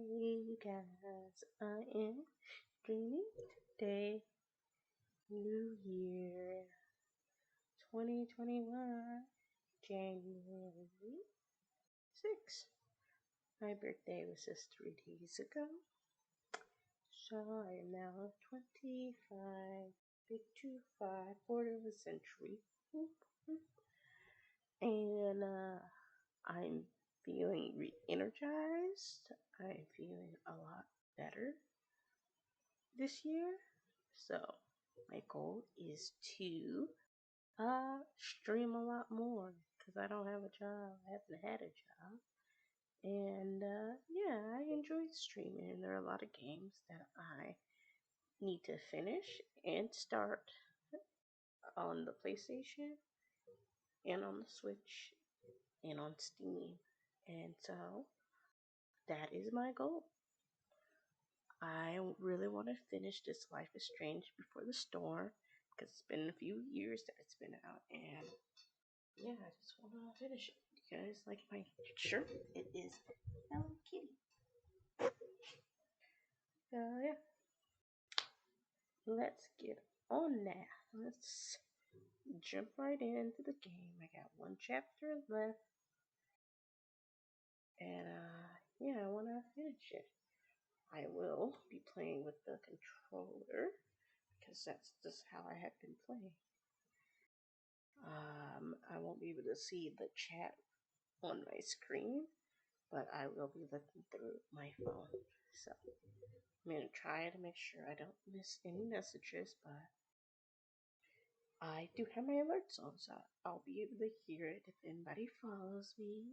Hey you guys, I am streaming today, New Year 2021, January 6th. My birthday was just 3 days ago, so I am now 25, big 25, quarter of a century. And I'm feeling re-energized. I'm feeling a lot better this year. So my goal is to stream a lot more because I don't have a job. I haven't had a job. And yeah, I enjoy streaming. And there are a lot of games that I need to finish and start on the PlayStation and on the Switch and on Steam. And so that is my goal. I really want to finish this Life is Strange before the storm because it's been a few years that it's been out, and yeah, I just want to finish it. You guys like my shirt? It is Hello Kitty. Yeah, let's get on now. Let's jump right into the game. I got one chapter left, and yeah, I want to finish it. I will be playing with the controller because that's just how I have been playing. I won't be able to see the chat on my screen, but I will be looking through my phone. So I'm going to try to make sure I don't miss any messages, but I do have my alerts on, so I'll be able to hear it if anybody follows me.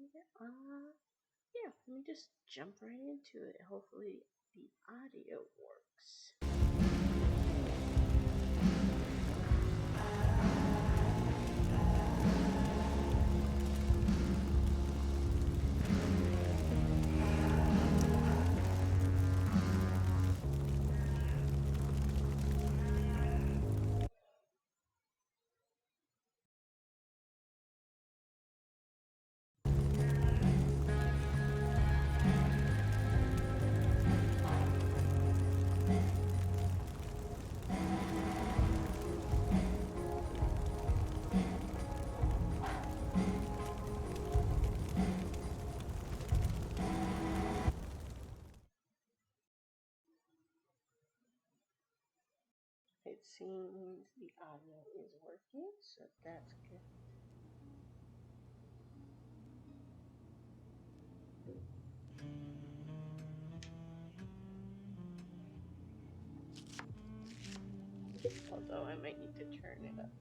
Yeah, let me just jump right into it. Hopefully the audio works. It seems the audio is working, so that's good. Although I might need to turn it up.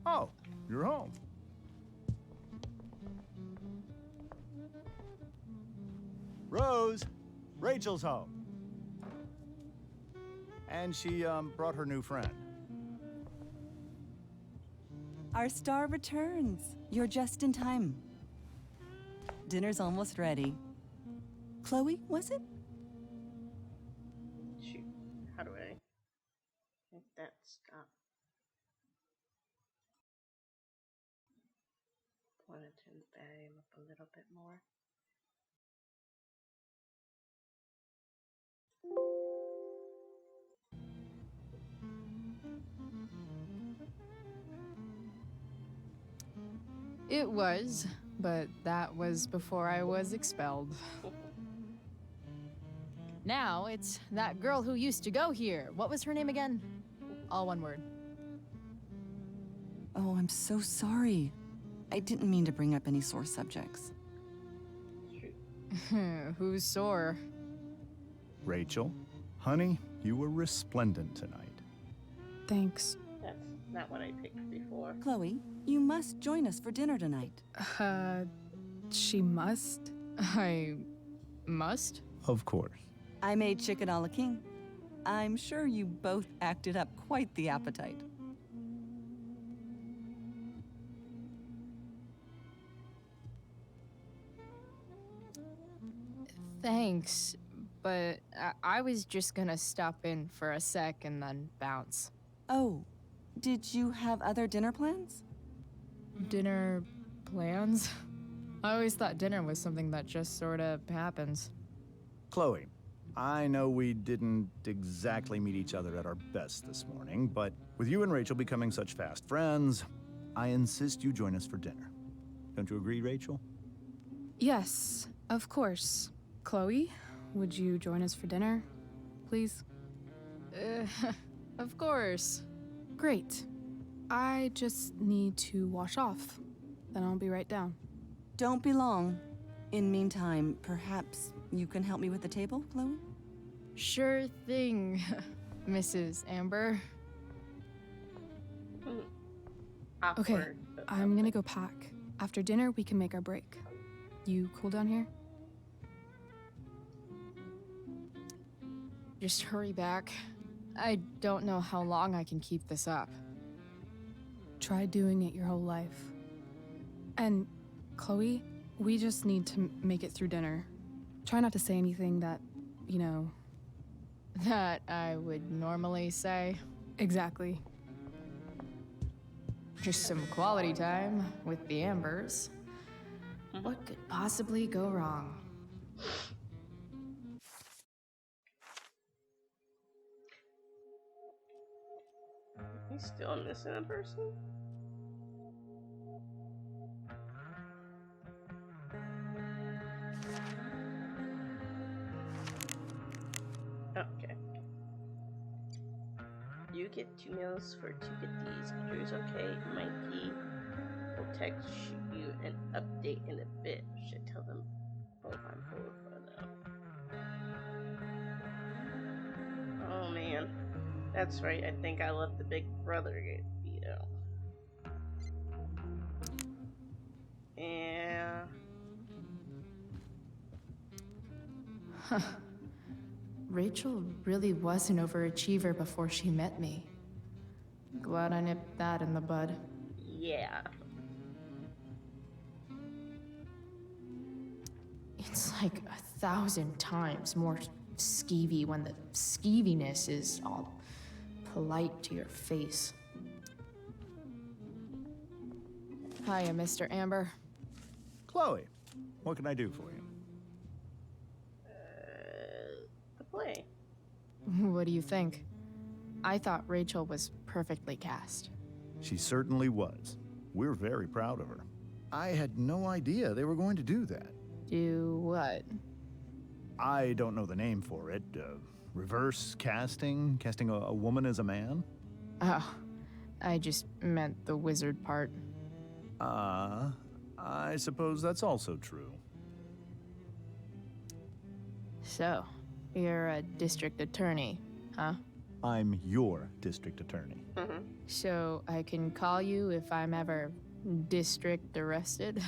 Oh, you're home. Rose, Rachel's home. And she brought her new friend. Our star returns. You're just in time. Dinner's almost ready. Chloe, was it? Shoot, how do I make that stop? Want to turn the volume up a little bit more. It was, but that was before I was expelled. Now it's that girl who used to go here. What was her name again? All one word. Oh, I'm so sorry. I didn't mean to bring up any sore subjects. Who's sore? Rachel, honey, you were resplendent tonight. Thanks. That's not what I picked before. Chloe, you must join us for dinner tonight. She must? I must? Of course. I made chicken a la king. I'm sure you both acted up quite the appetite. Thanks, but I was just gonna stop in for a sec and then bounce. Oh, did you have other dinner plans? Dinner plans? I always thought dinner was something that just sort of happens. Chloe, I know we didn't exactly meet each other at our best this morning, but with you and Rachel becoming such fast friends, I insist you join us for dinner. Don't you agree, Rachel? Yes, of course. Chloe, would you join us for dinner, please? Of course. Great. I just need to wash off. Then I'll be right down. Don't be long. In meantime, perhaps you can help me with the table, Chloe? Sure thing, Mrs. Amber. Okay, Awkward. I'm gonna go pack. After dinner, we can make our break. You cool down here? Just hurry back. I don't know how long I can keep this up. Try doing it your whole life. And, Chloe, we just need to make it through dinner. Try not to say anything that, you know... That I would normally say. Exactly. Just some quality time with the Ambers. What could possibly go wrong? He's still missing a person? Okay. You get 2 meals for 2 good deeds. Drew's okay. Mikey will text you an update in a bit. Should tell them both I'm bored for them. Oh man. That's right. I think I let the big brother get beat out. Yeah. Rachel really was an overachiever before she met me. Glad I nipped that in the bud. Yeah. It's like 1,000 times more skeevy when the skeeviness is all polite to your face. Hiya, Mr. Amber. Chloe, what can I do for you? The play. What do you think? I thought Rachel was perfectly cast. She certainly was. We're very proud of her. I had no idea they were going to do that. Do what? I don't know the name for it. Reverse casting? Casting a woman as a man? Oh, I just meant the wizard part. I suppose that's also true. So, you're a district attorney, huh? I'm your district attorney. So I can call you if I'm ever district arrested?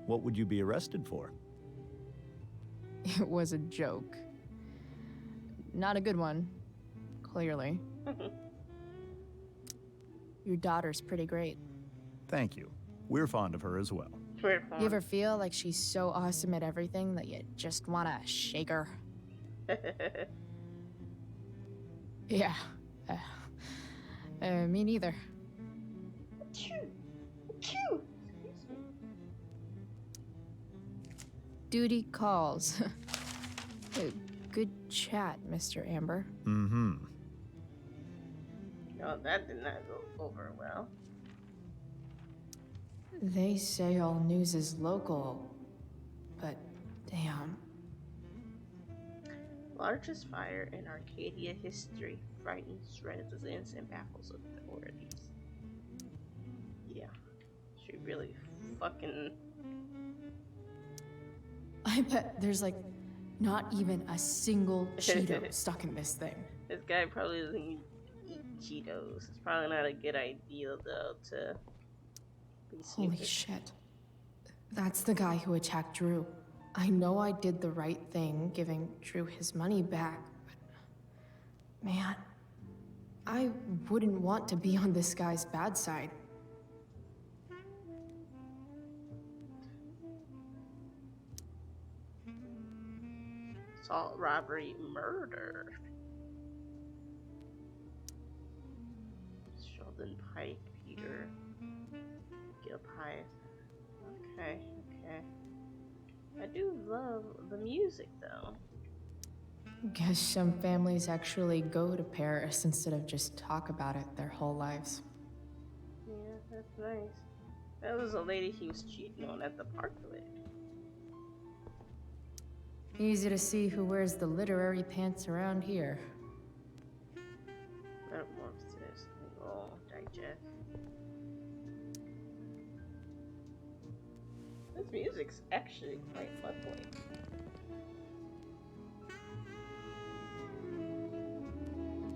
What would you be arrested for? It was a joke. Not a good one, clearly. Your daughter's pretty great. Thank you. We're fond of her as well. You ever feel like she's so awesome at everything that you just wanna shake her? Yeah. Me neither. Duty calls. Good chat, Mr. Amber. Mm-hmm. No, that did not go over well. They say all news is local, but damn. Largest fire in Arcadia history frightens residents and baffles authorities. Yeah, she really fucking. I bet there's like not even a single Cheeto stuck in this thing. This guy probably doesn't eat Cheetos. It's probably not a good idea though to be Holy sneaky. shit. That's the guy who attacked Drew. I know I did the right thing giving Drew his money back, but man, I wouldn't want to be on this guy's bad side. assault, robbery, murder. Sheldon Pike, Peter, Gil Pike. Okay, okay. I do love the music though. Guess some families actually go to Paris instead of just talk about it their whole lives. Yeah, that's nice. That was a lady he was cheating on at the park with. Easy to see who wears the literary pants around here. Metamorphosis, roll, digest. This music's actually quite lovely.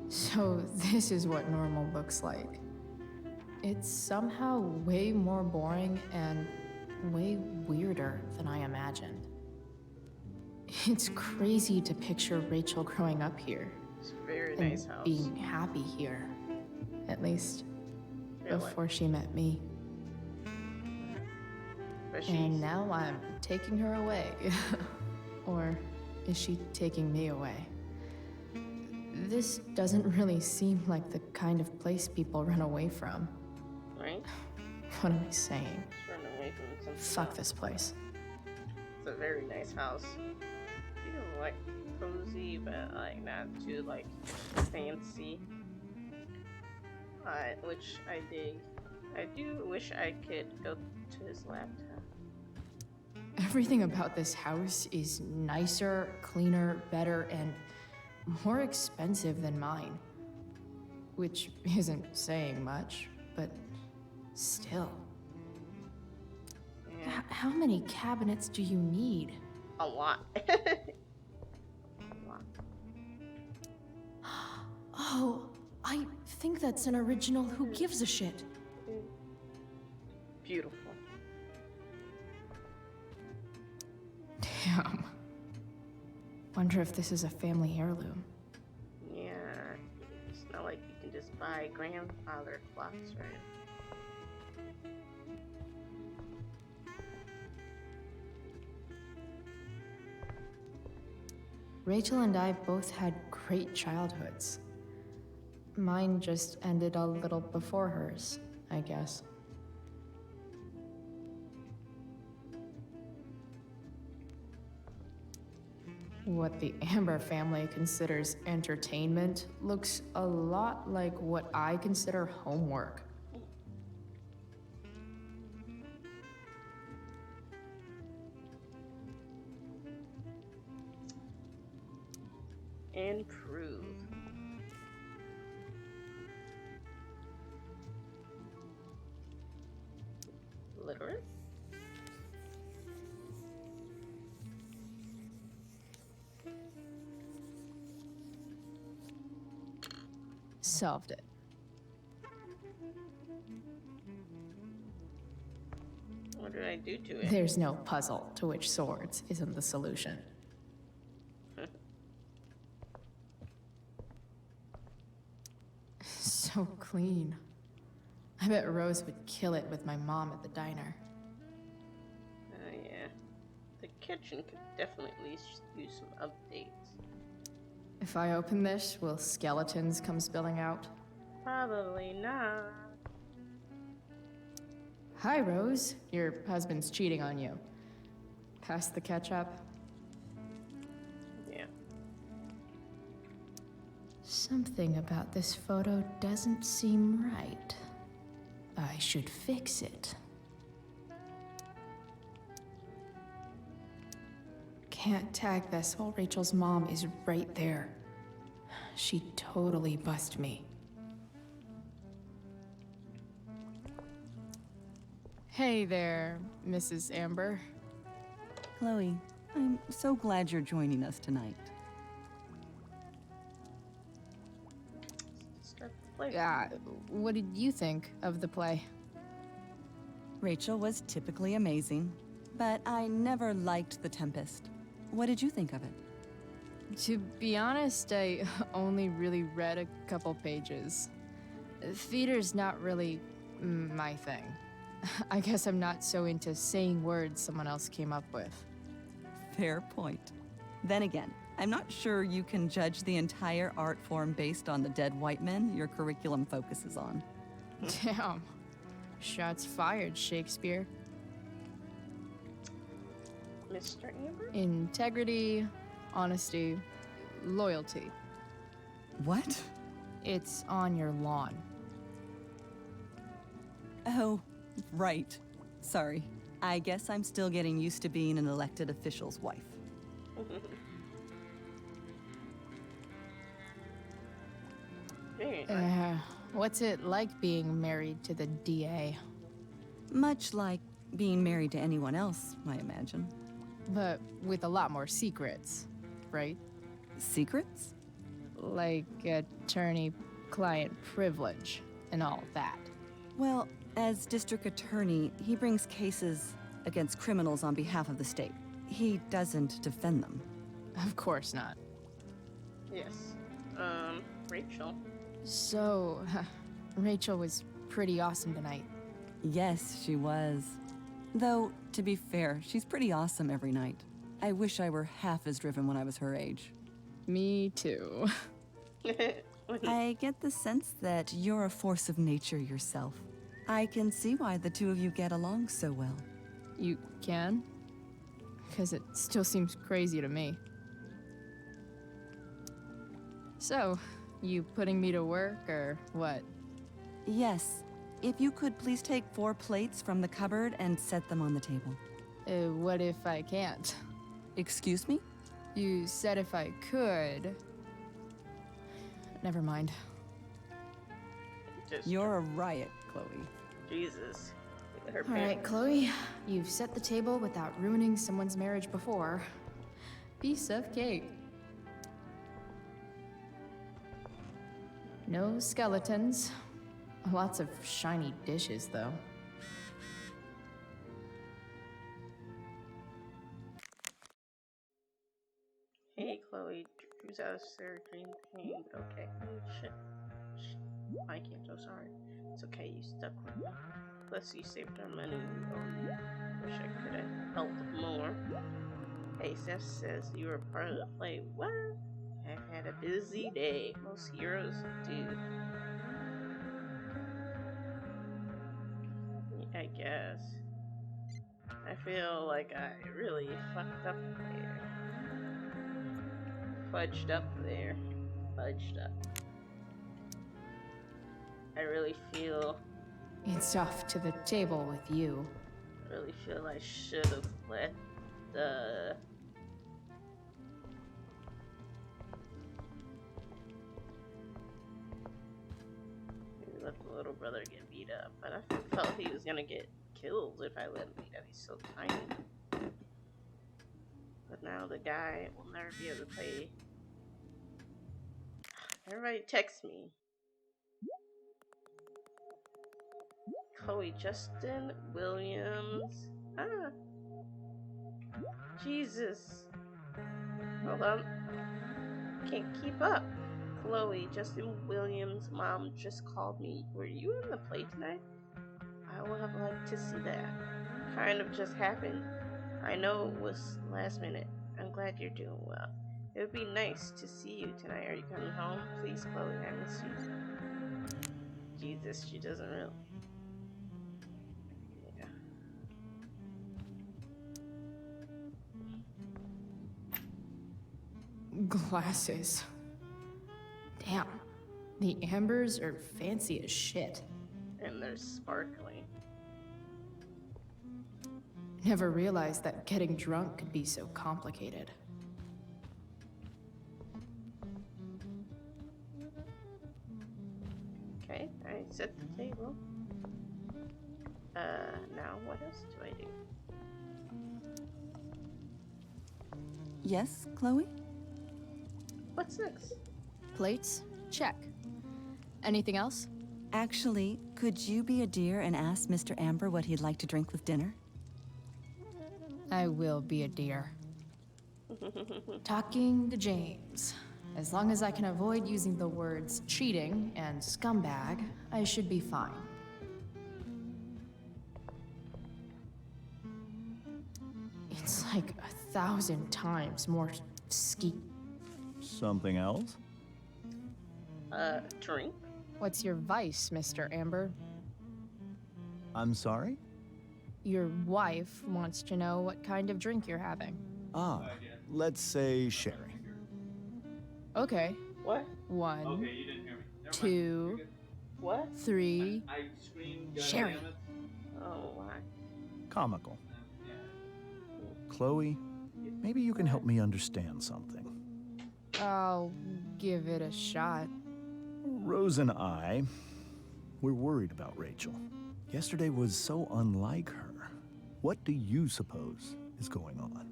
So this is what normal looks like. It's somehow way more boring and way weirder than I imagined. It's crazy to picture Rachel growing up here. It's a very and nice house. being happy here. At least, Really. before she met me. But And now I'm taking her away. Or is she taking me away? This doesn't really seem like the kind of place people run away from. right? What am I saying? Run away from something. Fuck this place. It's a very nice house. Feel like cozy, but like not too like fancy. Which I dig. I do wish I could go to his laptop. Everything about this house is nicer, cleaner, better, and more expensive than mine. Which isn't saying much, but still. Yeah, How many cabinets do you need? a lot. A lot. Oh, I think that's an original Who Gives a Shit. Beautiful. Damn. Wonder if this is a family heirloom. Yeah, it's not like you can just buy grandfather clocks, right? Rachel and I both had great childhoods. Mine just ended a little before hers, I guess. What the Amber family considers entertainment looks a lot like what I consider homework. Improve. Literate? Solved it. What did I do to it? There's no puzzle to which swords isn't the solution. So clean. I bet Rose would kill it with my mom at the diner. Yeah. The kitchen could definitely use some updates. If I open this, will skeletons come spilling out? Probably not. Hi, Rose. Your husband's cheating on you. Pass the ketchup. Yeah. Something about this photo doesn't seem right. I should fix it. Can't tag this while Rachel's mom is right there. She totally bust me. Hey there, Mrs. Amber. Chloe, I'm so glad you're joining us tonight. Start the play. What did you think of the play? Rachel was typically amazing, but I never liked The Tempest. What did you think of it? To be honest, I only really read a couple pages. Theater's not really my thing. I guess I'm not so into saying words someone else came up with. Fair point. Then again, I'm not sure you can judge the entire art form based on the dead white men your curriculum focuses on. Damn. Shots fired, Shakespeare. Mr. Amber? Integrity, honesty, loyalty. What? It's on your lawn. Oh, right. Sorry. I guess I'm still getting used to being an elected official's wife. Very nice. What's it like being married to the DA? Much like being married to anyone else, I imagine. But with a lot more secrets, right? Secrets? Like attorney-client privilege and all that. Well, as district attorney, he brings cases against criminals on behalf of the state. He doesn't defend them. Of course not. Yes. Rachel. So, Rachel was pretty awesome tonight. Yes, she was. Though, to be fair, she's pretty awesome every night. I wish I were half as driven when I was her age. Me too. I get the sense that you're a force of nature yourself. I can see why the two of you get along so well. You can? Because it still seems crazy to me. So, you putting me to work, or what? Yes. If you could please take 4 plates from the cupboard and set them on the table. What if I can't? Excuse me? You said if I could. Never mind. Just You're a riot, Chloe. Jesus. Her All right, Chloe. You've set the table without ruining someone's marriage before. Piece of cake. No skeletons. Lots of shiny dishes, though. Hey, Chloe. Drew's out of surgery in pain, but okay. I can't, so sorry. It's okay, you stuck with me. Plus, you saved our money. Wish I could have helped more. Hey, Steph says you were part of the play. What? I've had a busy day. Most heroes do. I guess. I feel like I really fucked up there. Fudged up there. Fudged up. I really feel... It's off to the table with you. I really feel I should have let the... Maybe let the little brother get beat up. But I felt he was gonna get killed if I let him beat up. He's so tiny. But now the guy will never be able to play. Everybody text me. Chloe, Justin, Williams. Ah. Jesus. Hold on. Can't keep up. Chloe, Justin Williams' mom just called me. Were you in the play tonight? I would have liked to see that. Kind of just happened. I know it was last minute. I'm glad you're doing well. It would be nice to see you tonight. Are you coming home? Please, Chloe, I miss you. Jesus, she doesn't really. Yeah. Glasses. Damn. The ambers are fancy as shit. And they're sparkling. Never realized that getting drunk could be so complicated. Okay, I set the table. Now what else do I do? Yes, Chloe? What's next? Plates? Check. Anything else? Actually, could you be a dear and ask Mr. Amber what he'd like to drink with dinner? I will be a dear. Talking to James. As long as I can avoid using the words cheating and scumbag, I should be fine. It's like 1,000 times more Something else? Drink? What's your vice, Mr. Amber? I'm sorry? Your wife wants to know what kind of drink you're having. Ah, let's say sherry. Okay. What? 1, 2, What? 3. Sherry. Oh, why? Comical. Chloe, maybe you can help me understand something. I'll give it a shot. Rose and I, we're worried about Rachel. Yesterday was so unlike her. What do you suppose is going on?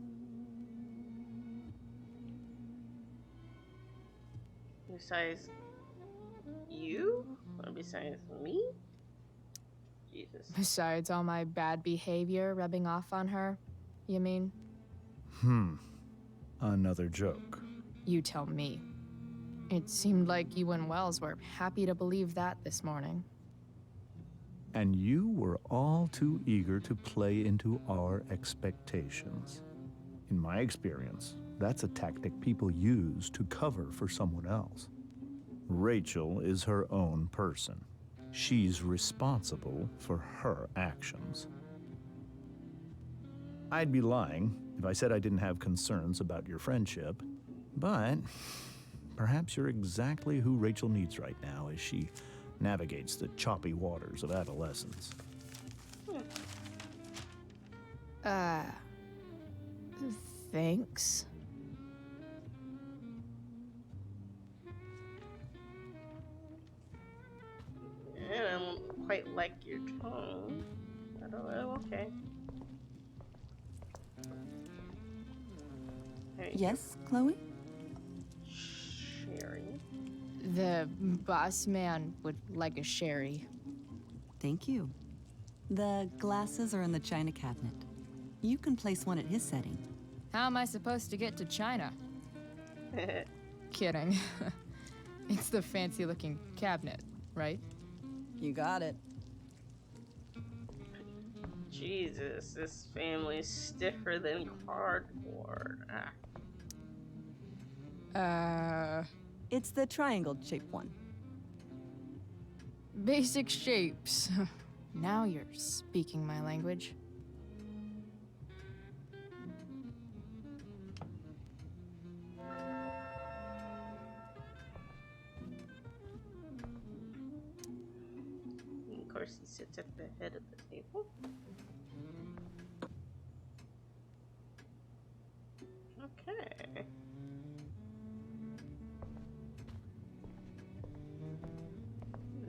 Besides you? Or besides me? Jesus. Besides all my bad behavior rubbing off on her, you mean? Another joke. You tell me. It seemed like you and Wells were happy to believe that this morning. And you were all too eager to play into our expectations. In my experience, that's a tactic people use to cover for someone else. Rachel is her own person. She's responsible for her actions. I'd be lying if I said I didn't have concerns about your friendship, but perhaps you're exactly who Rachel needs right now as she navigates the choppy waters of adolescence. Thanks. And I don't quite like your tone. I don't know, okay. Hey, Yes, Chloe? Sherry. The boss man would like a sherry. Thank you. The glasses are in the china cabinet. You can place one at his setting. How am I supposed to get to China? Kidding. It's the fancy-looking cabinet, right? You got it. Jesus, this family's stiffer than cardboard. It's the triangle-shaped one. Basic shapes. Now you're speaking my language. Of course, he sits at the head of the table. Okay.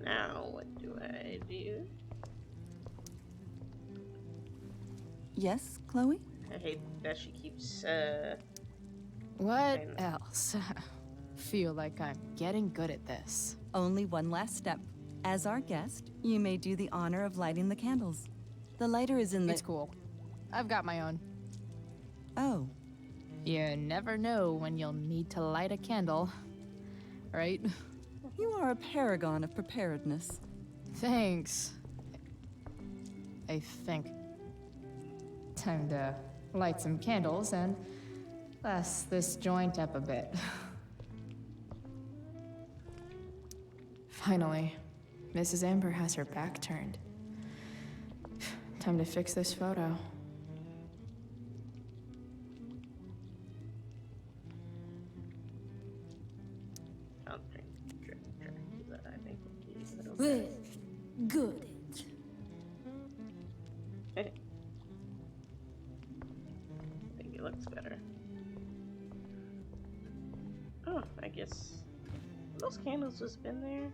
Now, what do I do? Yes, Chloe? I hate that she keeps, What Fine. else? Feel like I'm getting good at this. Only one last step. As our guest, you may do the honor of lighting the candles. The lighter is in the... It's cool. I've got my own. Oh, You never know when you'll need to light a candle, right? you are a paragon of preparedness. Thanks. I think. Time to light some candles and bless this joint up a bit. Finally, Mrs. Amber has her back turned. Time to fix this photo. I'll drink that. I think would be a little Well, good. I think it looks better. Oh, I guess those candles just been there.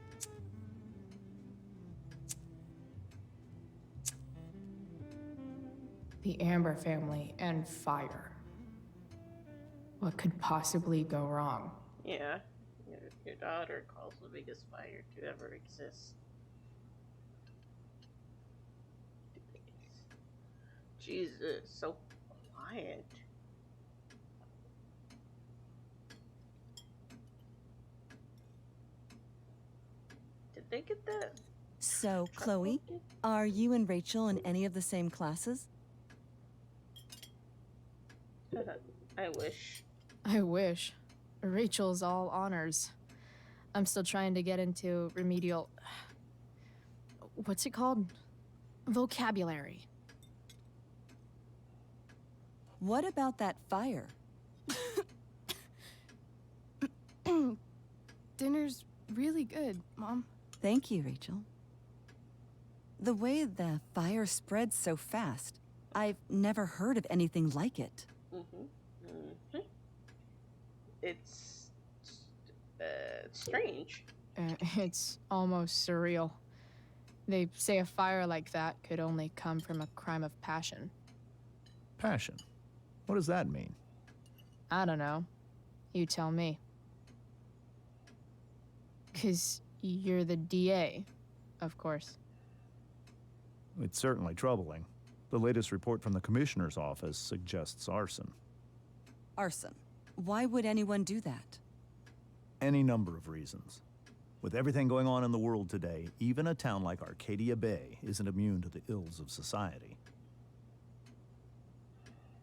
The Amber family and fire. What could possibly go wrong? Yeah, your daughter calls the biggest fire to ever exist. Jesus, so quiet. Did they get that? So, truck Chloe, loaded? are you and Rachel in any of the same classes? I wish. I wish. Rachel's all honors. I'm still trying to get into remedial... What's it called? Vocabulary. What about that fire? Dinner's really good, Mom. Thank you, Rachel. The way the fire spreads so fast, I've never heard of anything like it. It's strange. It's almost surreal. They say a fire like that could only come from a crime of passion. Passion. What does that mean? I don't know. You tell me. 'Cause you're the DA, of course. It's certainly troubling. The latest report from the commissioner's office suggests arson. Arson. Why would anyone do that? Any number of reasons. With everything going on in the world today, even a town like Arcadia Bay isn't immune to the ills of society.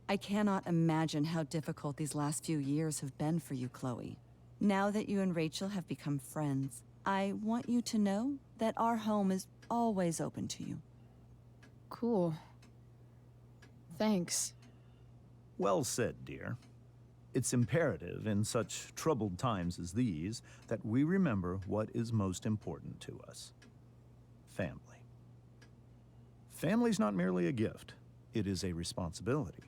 I cannot imagine how difficult these last few years have been for you, Chloe. Now that you and Rachel have become friends, I want you to know that our home is always open to you. Cool. Thanks. Well said, dear. It's imperative in such troubled times as these that we remember what is most important to us. Family. Family's not merely a gift, it is a responsibility.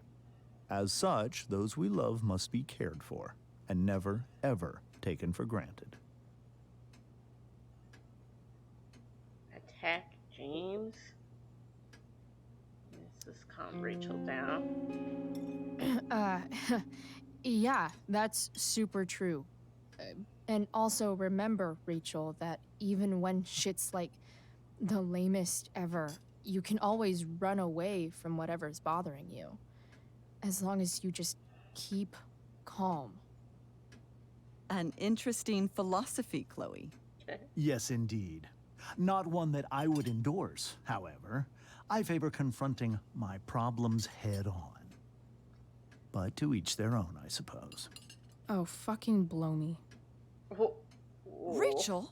As such, those we love must be cared for and never, ever taken for granted. Attack James. Let's just calm Rachel down. Yeah, that's super true. And also remember, Rachel, that even when shit's like the lamest ever, you can always run away from whatever's bothering you. As long as you just keep calm. An interesting philosophy, Chloe. Yes, indeed. Not one that I would endorse, however. I favor confronting my problems head on. But to each their own, I suppose. Oh, fucking blow me. Whoa. Rachel?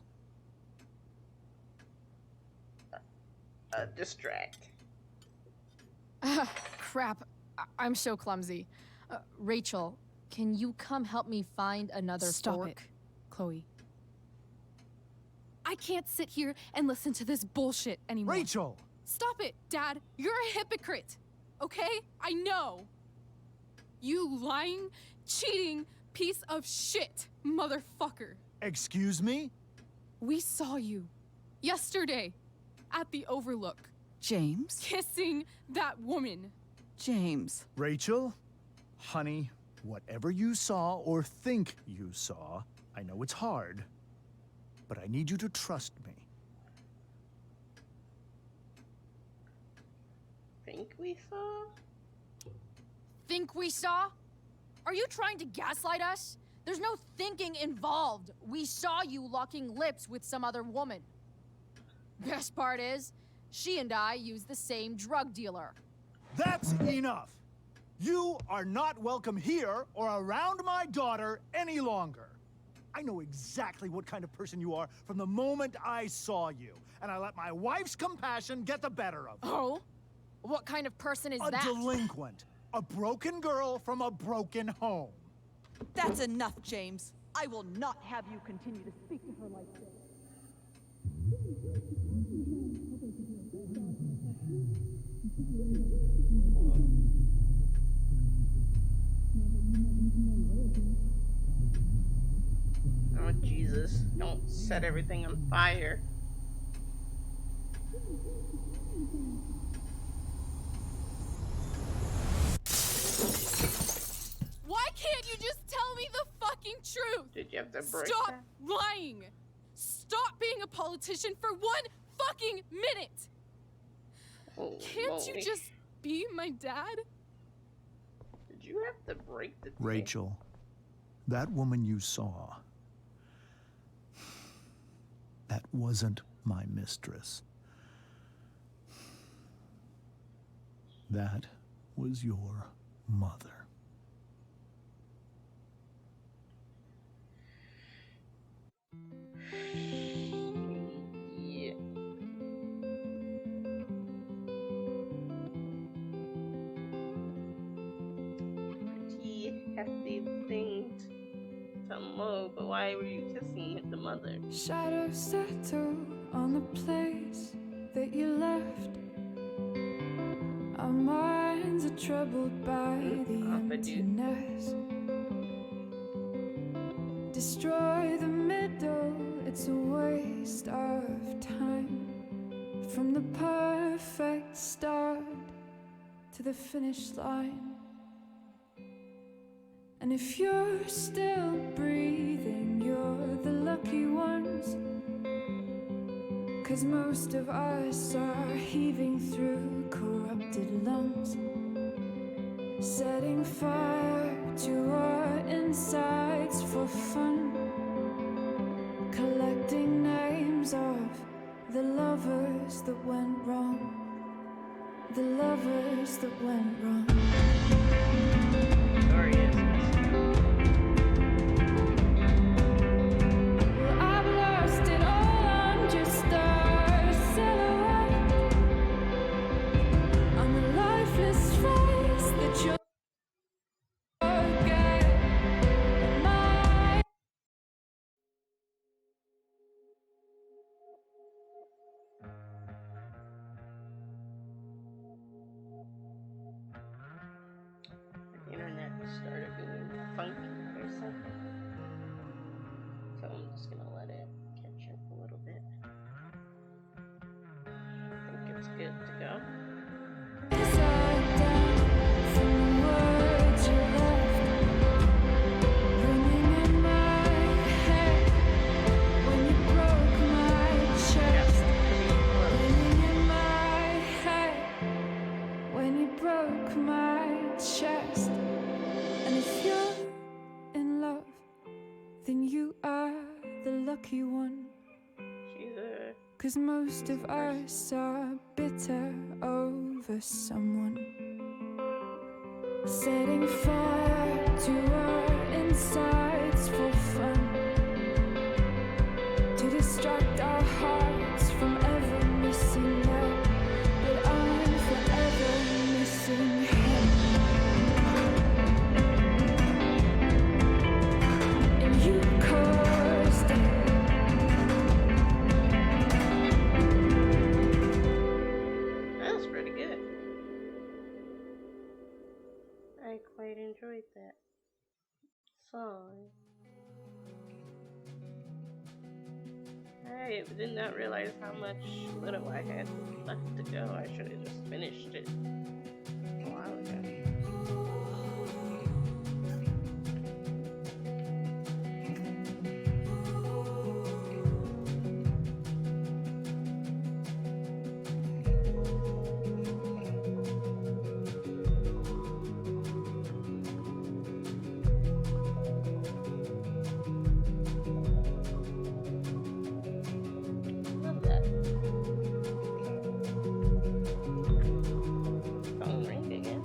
Distract. Crap. I'm so clumsy. Rachel, can you come help me find another Stop fork? it, Chloe. I can't sit here and listen to this bullshit anymore. Rachel! Stop it, Dad. You're a hypocrite. Okay? I know. You lying, cheating piece of shit, motherfucker. Excuse me? We saw you yesterday at the Overlook James? kissing that woman. James. Rachel? Honey, whatever you saw or think you saw, I know it's hard, but I need you to trust me. Think we saw? Think we saw? Are you trying to gaslight us? There's no thinking involved. We saw you locking lips with some other woman. Best part is, she and I used the same drug dealer. That's enough! You are not welcome here or around my daughter any longer. I know exactly what kind of person you are from the moment I saw you, and I let my wife's compassion get the better of me. Oh? What kind of person is A that? delinquent. A broken girl from a broken home. That's enough, James. I will not have you continue to speak to her like this. Oh, Jesus. Don't set everything on fire. Why can't you just tell me the fucking truth? Did you have to break Stop that? lying. Stop being a politician for 1 fucking minute. Oh, Can't you Lord. just be my dad? Did you have to break the thing? Rachel, that woman you saw, that wasn't my mistress. That was your mother. nasty thing to Mo, but why were you kissing the mother? Shadows settle on the place that you left. Our minds are troubled by the emptiness. Destroy the middle, it's a waste of time. From the perfect start to the finish line. And if you're still breathing, you're the lucky ones. 'Cause most of us are heaving through corrupted lungs, setting fire to our insides for fun, collecting names of the lovers that went wrong, the lovers that went wrong. Sorry, yes. Well, I've lost it all, I'm just a silhouette on the lifeless face that you'll forget. My The internet started being funky or something. So I'm just gonna let it catch up a little bit. I think it's good to go. eyes are down from the words you left, ringing in my head when you broke my chest, ringing in my head when you broke my chest. And if you're in love, then you are the lucky one. She's a 'Cause most of us are bitter over someone, setting fire to our insides for fun, to distract our hearts from ever missing love. But I'm forever missing him. And you caused it. That's pretty good. I quite enjoyed that song. I did not realize how much little I had left to go. I should have just finished it a while ago. Love that. Phone ring again.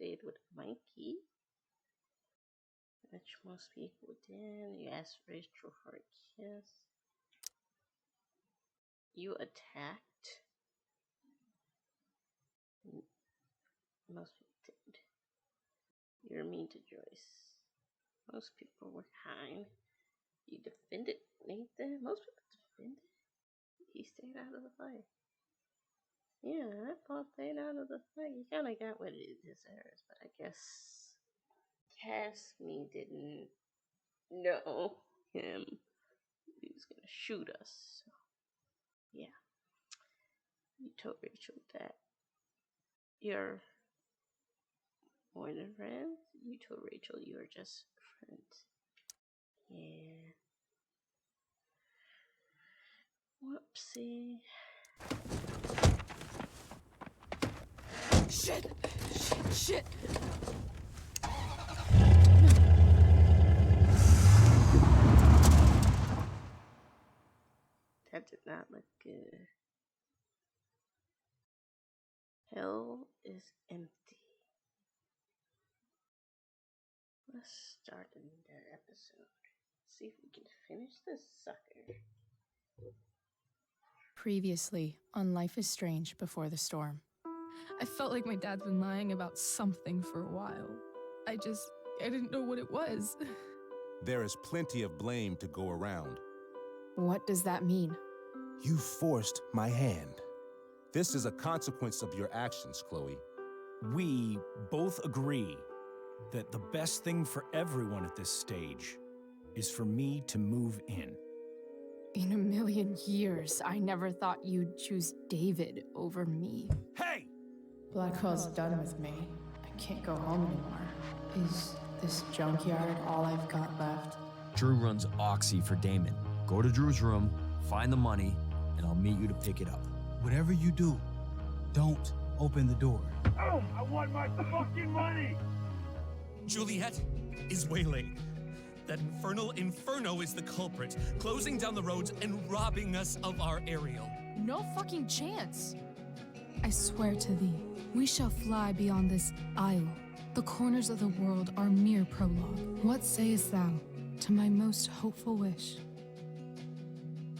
stayed with Mikey, which most people did. You asked Rachel for a kiss. You attacked. Most people did. You were mean to Joyce. Most people were kind. You defended Nathan. Most people defended. He stayed out of the fight. Yeah, I Paul stayed out of the fight. He kind of got what it deserves, but I guess Casme didn't know him. He was gonna shoot us. So, yeah. You told Rachel that you're more than friends. You told Rachel you were just friends. Yeah. Whoopsie. Shit! Shit! That did not look good. Hell is empty. Let's start another episode. See if we can finish this sucker. Previously on Life is Strange Before the Storm. I felt like my dad's been lying about something for a while. I didn't know what it was. There is plenty of blame to go around. What does that mean? You forced my hand. This is a consequence of your actions, Chloe. We both agree that the best thing for everyone at this stage is for me to move in. In a million years, I never thought you'd choose David over me. Hey! Blackwell's done with me. I can't go home anymore. Is this junkyard all I've got left? Drew runs Oxy for Damon. Go to Drew's room, find the money, and I'll meet you to pick it up. Whatever you do, don't open the door. Oh, I want my fucking money! Juliet is waylaid. That infernal Inferno is the culprit, closing down the roads and robbing us of our Ariel. No fucking chance. I swear to thee, we shall fly beyond this isle. The corners of the world are mere prologue. What sayest thou to my most hopeful wish?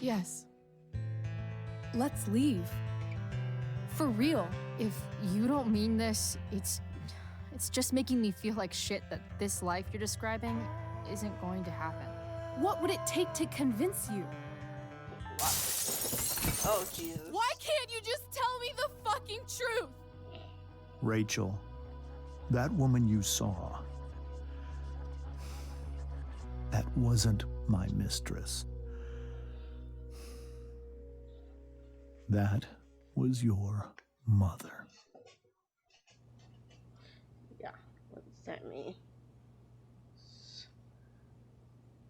Yes. Let's leave. For real. If you don't mean this, it's just making me feel like shit that this life you're describing isn't going to happen. What would it take to convince you? Oh, Jesus. Why can't you just tell me the fucking truth? Rachel, that woman you saw, that wasn't my mistress. That was your mother. Yeah, what does that mean?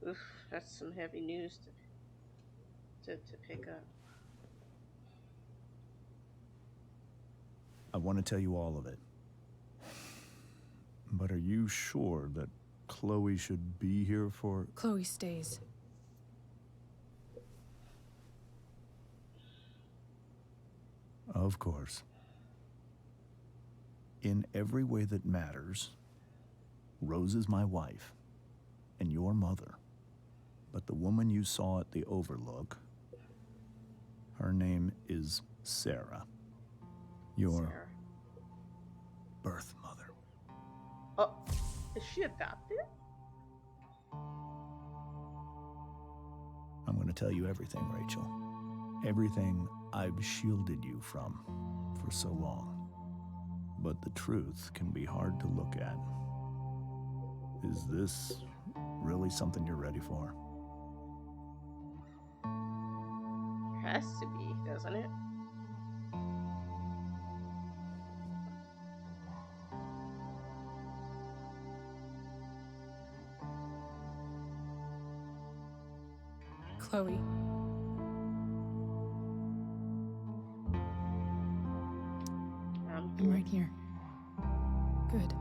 Oof, that's some heavy news to pick up. I want to tell you all of it. But are you sure that Chloe should be here for... Chloe stays. Of course. In every way that matters, Rose is my wife and your mother. But the woman you saw at the Overlook, her name is Sarah. Your Sarah. birth mother. Oh, is she adopted? I'm going to tell you everything, Rachel. Everything I've shielded you from for so long. But the truth can be hard to look at. Is this really something you're ready for? Has to be, doesn't it? Chloe. I'm right here. Good.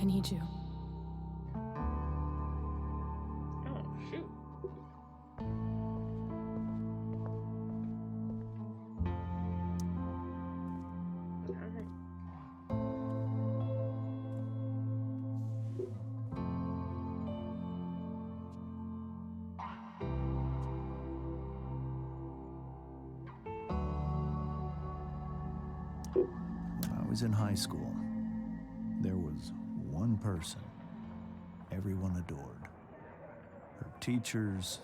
I need you. Oh, shoot. Alright. was in high school, there was one person everyone adored. Her teachers,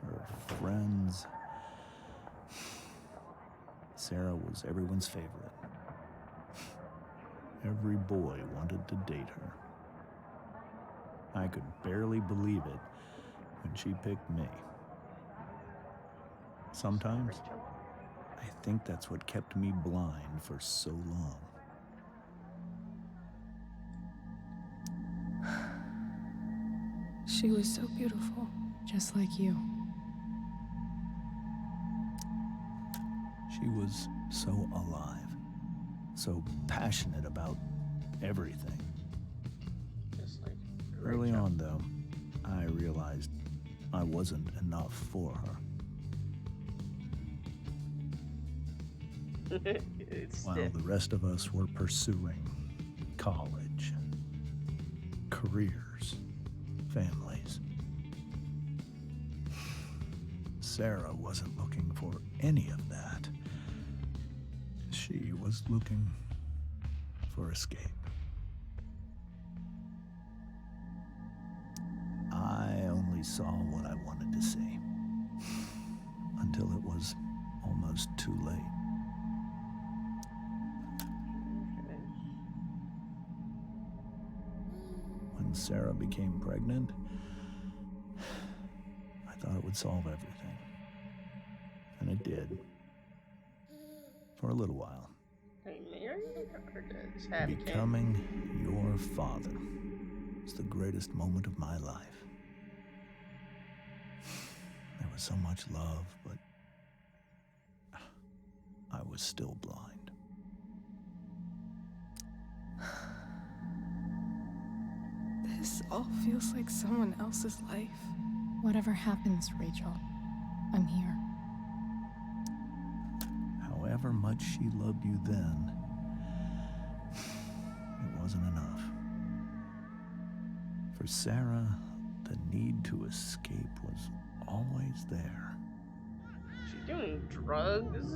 her friends. Sarah was everyone's favorite. Every boy wanted to date her. I could barely believe it when she picked me. Sometimes, I think that's what kept me blind for so long. She was so beautiful, just like you. She was so alive, so passionate about everything. Just like Early on, though, I realized I wasn't enough for her. While the rest of us were pursuing college, careers, families, Sarah wasn't looking for any of that. She was looking for escape. I only saw what I wanted to see, until it was almost too late. When Sarah became pregnant, I thought it would solve everything. And it did. For a little while. Are you married or just have kids? Becoming your father was the greatest moment of my life. There was so much love, but I was still blind. This all feels like someone else's life. Whatever happens, Rachel, I'm here. However much she loved you then, it wasn't enough. For Sarah, the need to escape was always there. She's doing drugs.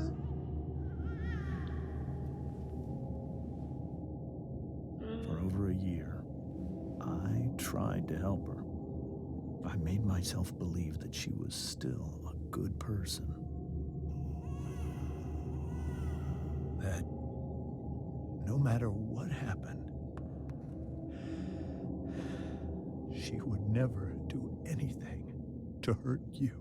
For over a year, I tried to help her. I made myself believe that she was still a good person. That no matter what happened, she would never do anything to hurt you.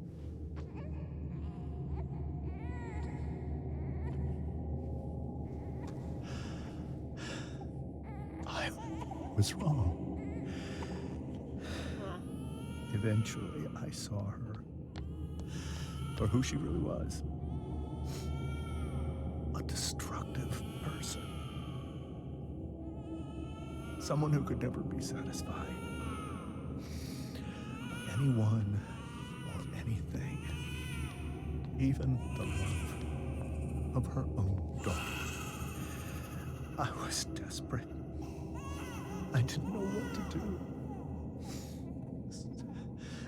I was wrong. Eventually, I saw her for who she really was. A destructive person. Someone who could never be satisfied by anyone or anything. Even the love of her own daughter. I was desperate. I didn't know what to do.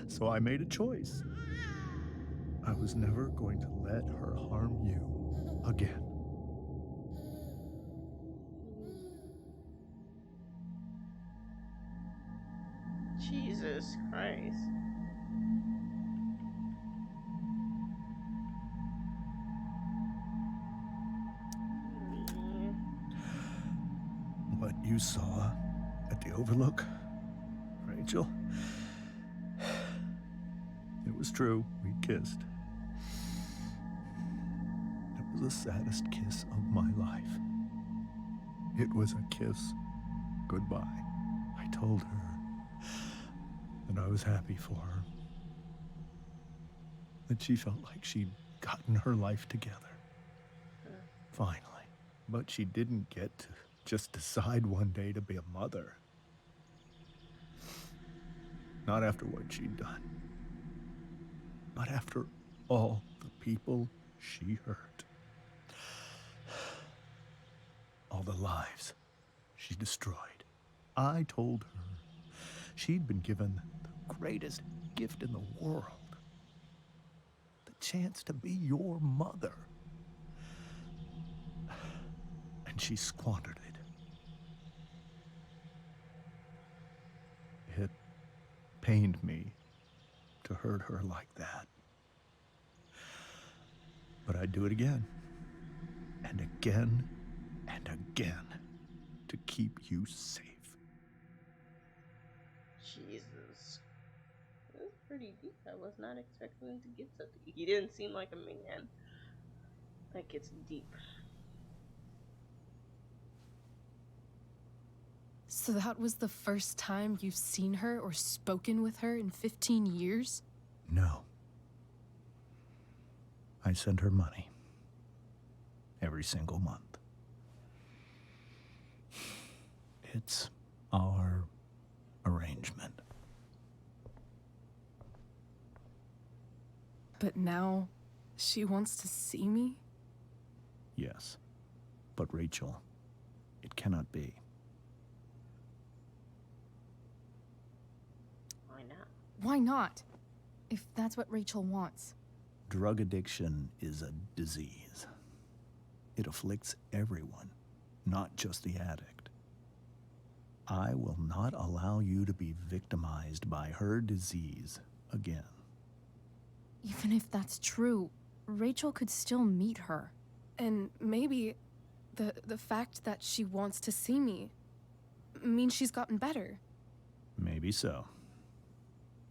So I made a choice. I was never going to let her harm you again. Jesus Christ. What you saw at the Overlook, Rachel, it was true. We kissed. It was the saddest kiss of my life. It was a kiss goodbye. I told her that I was happy for her. That she felt like she'd gotten her life together. Finally. But she didn't get to just decide one day to be a mother. Not after what she'd done. Not after all the people she hurt. All the lives she destroyed. I told her she'd been given the greatest gift in the world. The chance to be your mother. And and she squandered it. It pained me to hurt her like that. But I'd do it again, and again, and again, to keep you safe. Jesus. That's pretty deep. I was not expecting him to get so deep. He didn't seem like a man that gets deep. So that was the first time you've seen her or spoken with her in 15 years? No. I sent her money every single month. It's our arrangement. But now she wants to see me? Yes. But Rachel, it cannot be. Why not? Why not? If that's what Rachel wants. Drug addiction is a disease. It afflicts everyone, not just the addict. I will not allow you to be victimized by her disease again. Even if that's true, Rachel could still meet her. And maybe the fact that she wants to see me means she's gotten better. Maybe so.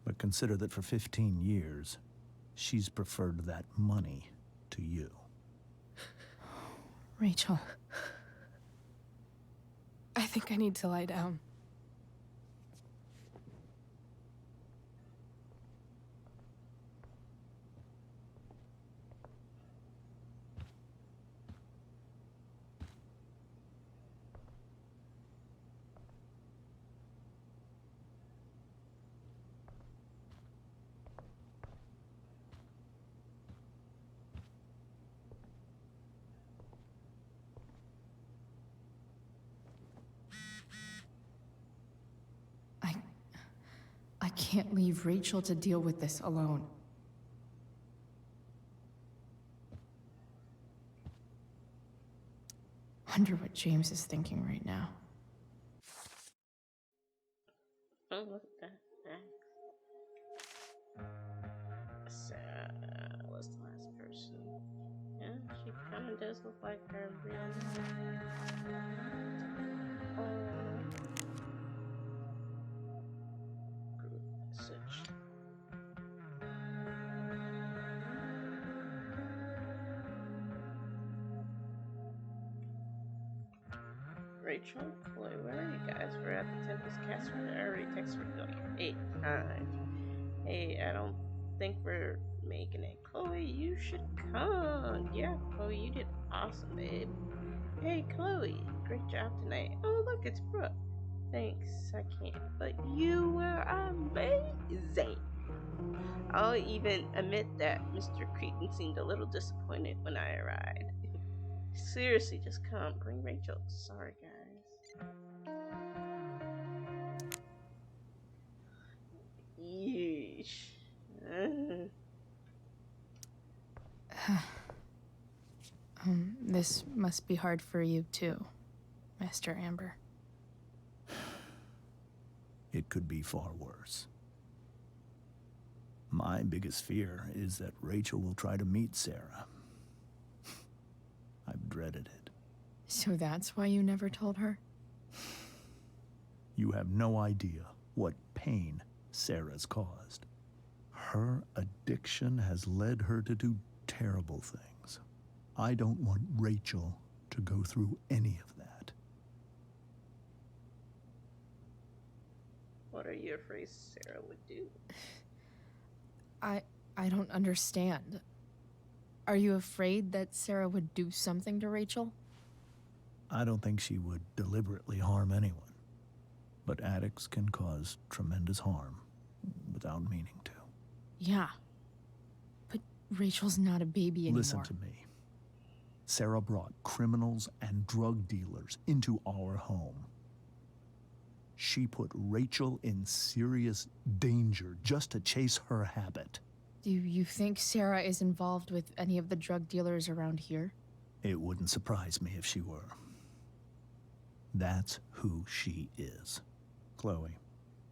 But consider that for 15 years, she's preferred that money to you. Rachel. I think I need to lie down. I can't leave Rachel to deal with this alone. Wonder what James is thinking right now. Oh, look at that. Sarah was the last person. Yeah, she kind of does look like her in real life. Group message. Rachel, Chloe, where are you guys? We're at the Tempest Castle. I already texted her 8 times. Hey, I don't think we're making it. Chloe, you should come. Yeah, Chloe, you did awesome, babe. Hey, Chloe, great job tonight. Oh, look, it's Brooke. Thanks, I can't. But you were amazing. I'll even admit that Mr. Cretan seemed a little disappointed when I arrived. Seriously, just come. Bring Rachel. Sorry, guys. Yeesh. This must be hard for you too, Mr. Amber. It could be far worse. My biggest fear is that Rachel will try to meet Sarah. I've dreaded it. So that's why you never told her? You have no idea what pain Sarah's caused. Her addiction has led her to do terrible things. I don't want Rachel to go through any of that. What are you afraid Sarah would do? I don't understand. Are you afraid that Sarah would do something to Rachel? I don't think she would deliberately harm anyone. But addicts can cause tremendous harm without meaning to. Yeah. But Rachel's not a baby anymore. Listen to me. Sarah brought criminals and drug dealers into our home. She put Rachel in serious danger just to chase her habit. Do you think Sarah is involved with any of the drug dealers around here? It wouldn't surprise me if she were. That's who she is. Chloe,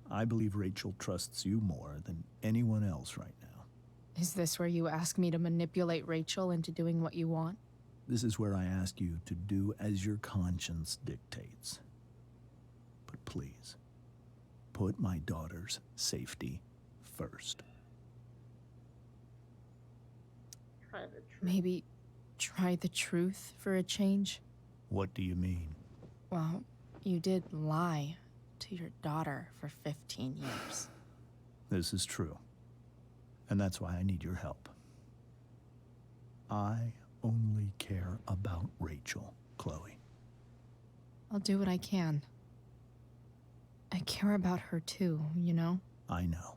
I believe Rachel trusts you more than anyone else right now. Is this where you ask me to manipulate Rachel into doing what you want? This is where I ask you to do as your conscience dictates. But please, put my daughter's safety first. Maybe try the truth for a change? What do you mean? Well, you did lie to your daughter for 15 years. This is true. And that's why I need your help. I only care about Rachel, Chloe. I'll do what I can. I care about her too, you know? I know.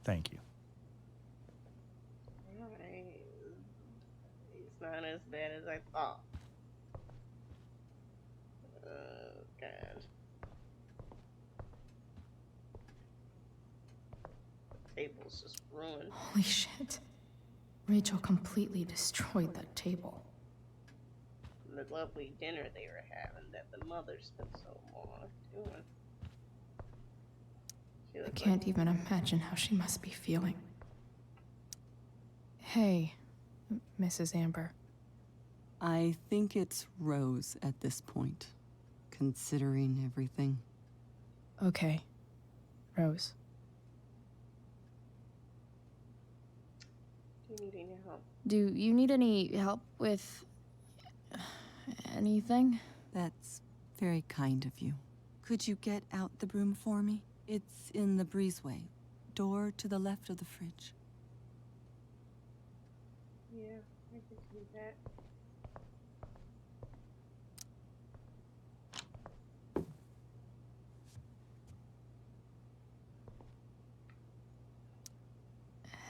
Thank you. Alright. It's not as bad as I thought. Oh, God. Table's just ruined. Holy shit. Rachel completely destroyed that table. The lovely dinner they were having that the mother spent so long doing. I can't even imagine how she must be feeling. Hey, Mrs. Amber. I think it's Rose at this point, considering everything. Okay, Rose. Do you need any help? Do you need any help with anything? That's very kind of you. Could you get out the broom for me? It's in the breezeway, door to the left of the fridge. Yeah, I can do that.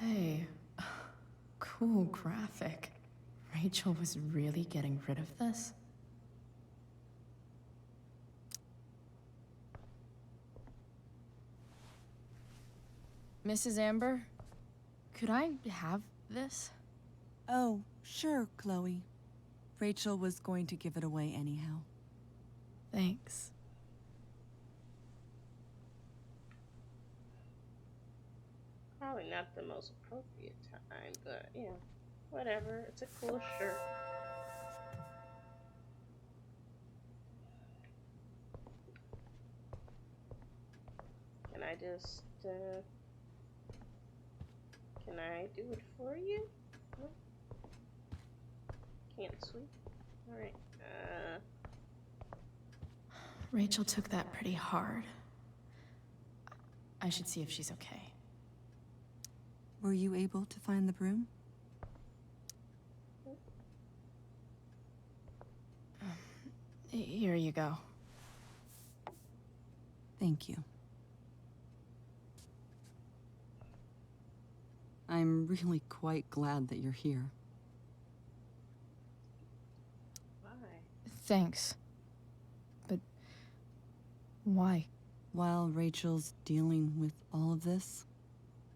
Hey, cool graphic. Rachel was really getting rid of this? Mrs. Amber, could I have this? Oh, sure, Chloe. Rachel was going to give it away anyhow. Thanks. Probably not the most appropriate time, but yeah, whatever. It's a cool shirt. Can I just, can I do it for you? No? Can't sweep? Alright, Rachel took that pretty hard. I should see if she's okay. Were you able to find the broom? Here you go. Thank you. I'm really quite glad that you're here. why? Thanks. But why? While Rachel's dealing with all of this,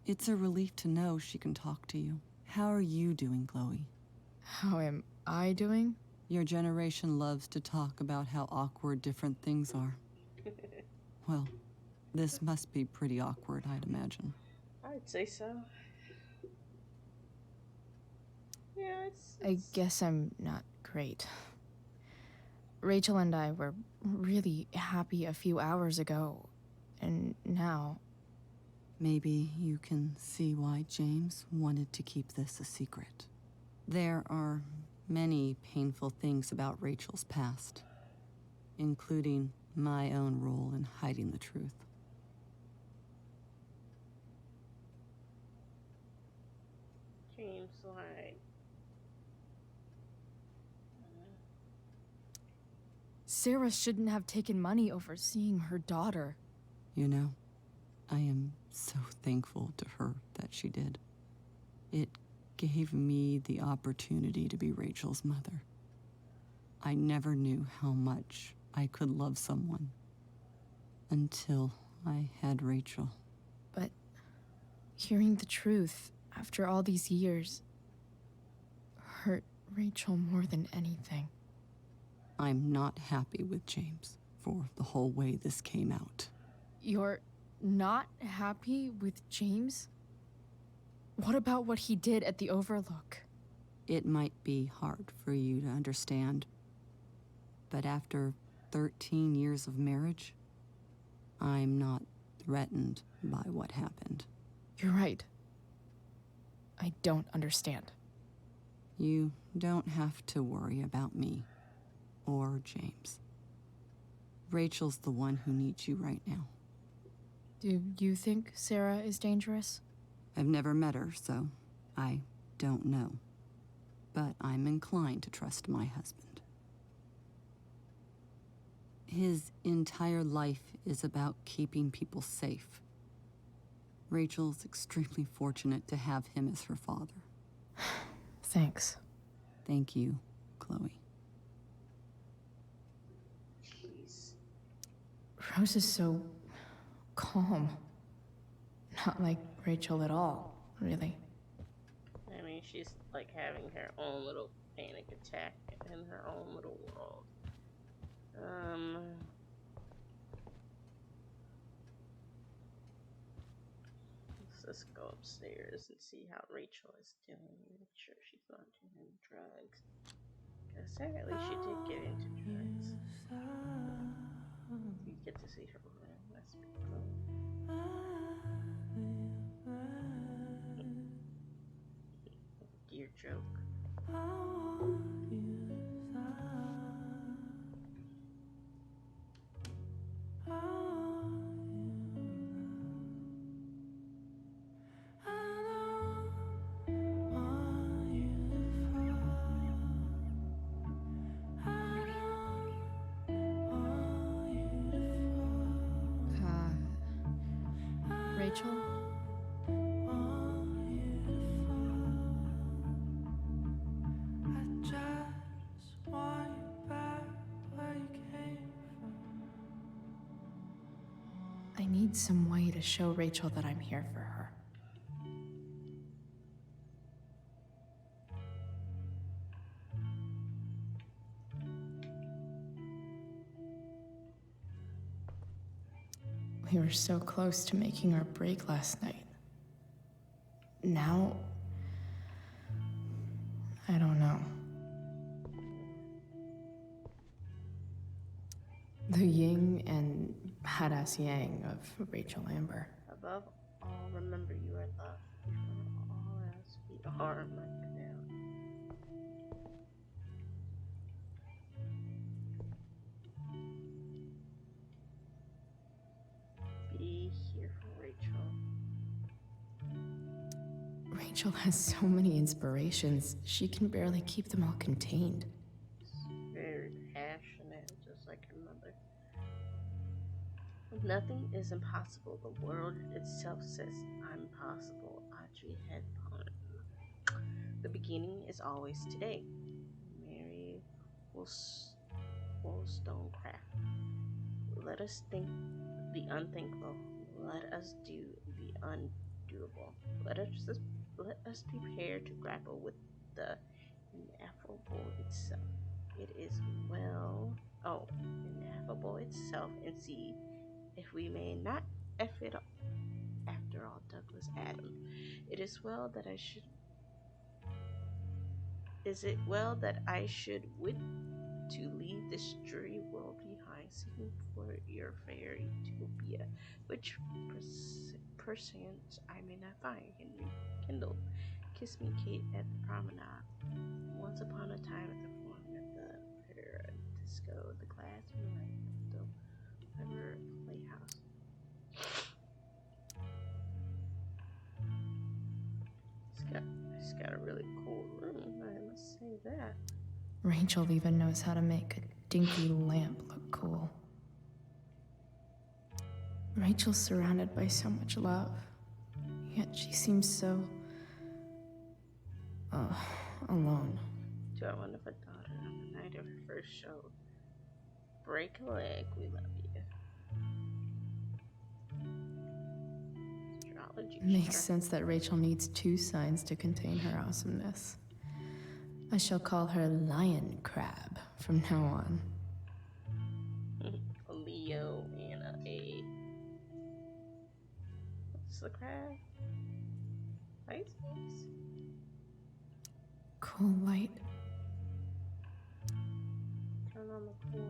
it's a relief to know she can talk to you. How are you doing, Chloe? How am I doing? Your generation loves to talk about how awkward different things are. Well, this must be pretty awkward, I'd imagine. I'd say so. Yeah, I guess I'm not great. Rachel and I were really happy a few hours ago, and now... Maybe you can see why James wanted to keep this a secret. There are many painful things about Rachel's past, including my own role in hiding the truth. James lied. Sarah shouldn't have taken money over seeing her daughter. You know, I am so thankful to her that she did. It gave me the opportunity to be Rachel's mother. I never knew how much I could love someone until I had Rachel. But hearing the truth after all these years hurt Rachel more than anything. I'm not happy with James, for the whole way this came out. You're not happy with James? What about what he did at the Overlook? It might be hard for you to understand, but after 13 years of marriage, I'm not threatened by what happened. You're right. I don't understand. You don't have to worry about me or James. Rachel's the one who needs you right now. Do you think Sarah is dangerous? I've never met her, so I don't know. But I'm inclined to trust my husband. His entire life is about keeping people safe. Rachel's extremely fortunate to have him as her father. Thanks. Thank you, Chloe. Jeez. Rose is so calm. Not like Rachel at all, really. I mean, she's like having her own little panic attack in her own little world. Let's just go upstairs and see how Rachel is doing. Make sure she's not doing drugs. Because apparently she did get into drugs. You get to see her room. That's pretty cool. Dear joke. Rachel? I need some way to show Rachel that I'm here for her. We were so close to making our break last night. Now, I don't know. The yin and badass yang of Rachel Amber. Above all, remember you are loved. Before all else, we are marked down. Be here for Rachel. Rachel has so many inspirations, she can barely keep them all contained. Very passionate, just like her mother. Nothing is impossible. The world itself says, I'm possible. Audrey Hepburn. The beginning is always today. Mary Wollstonecraft. Let us think the unthinkable. Let us do the undoable. Let us prepare to grapple with the ineffable itself. It is ineffable itself, and see if we may not F it up. After all, Douglas Adams. Is it well that I should wit to leave this dreary world behind, seeking for your fair utopia, which perchance I may not find. Henry Kendall. Kiss me, Kate, at the promenade. Once upon a time at the forum at the Paradisco, the glass and the light, the ever playhouse. It's got a really cool room, I must say that. Rachel even knows how to make a dinky lamp look cool. Rachel's surrounded by so much love, yet she seems so alone. To our wonderful daughter on the night of her first show, break a leg, we love you. Astrology. Makes sense that Rachel needs 2 signs to contain her awesomeness. I shall call her Lion Crab from now on. It's the crab. Light space. Cool light. Turn on the cool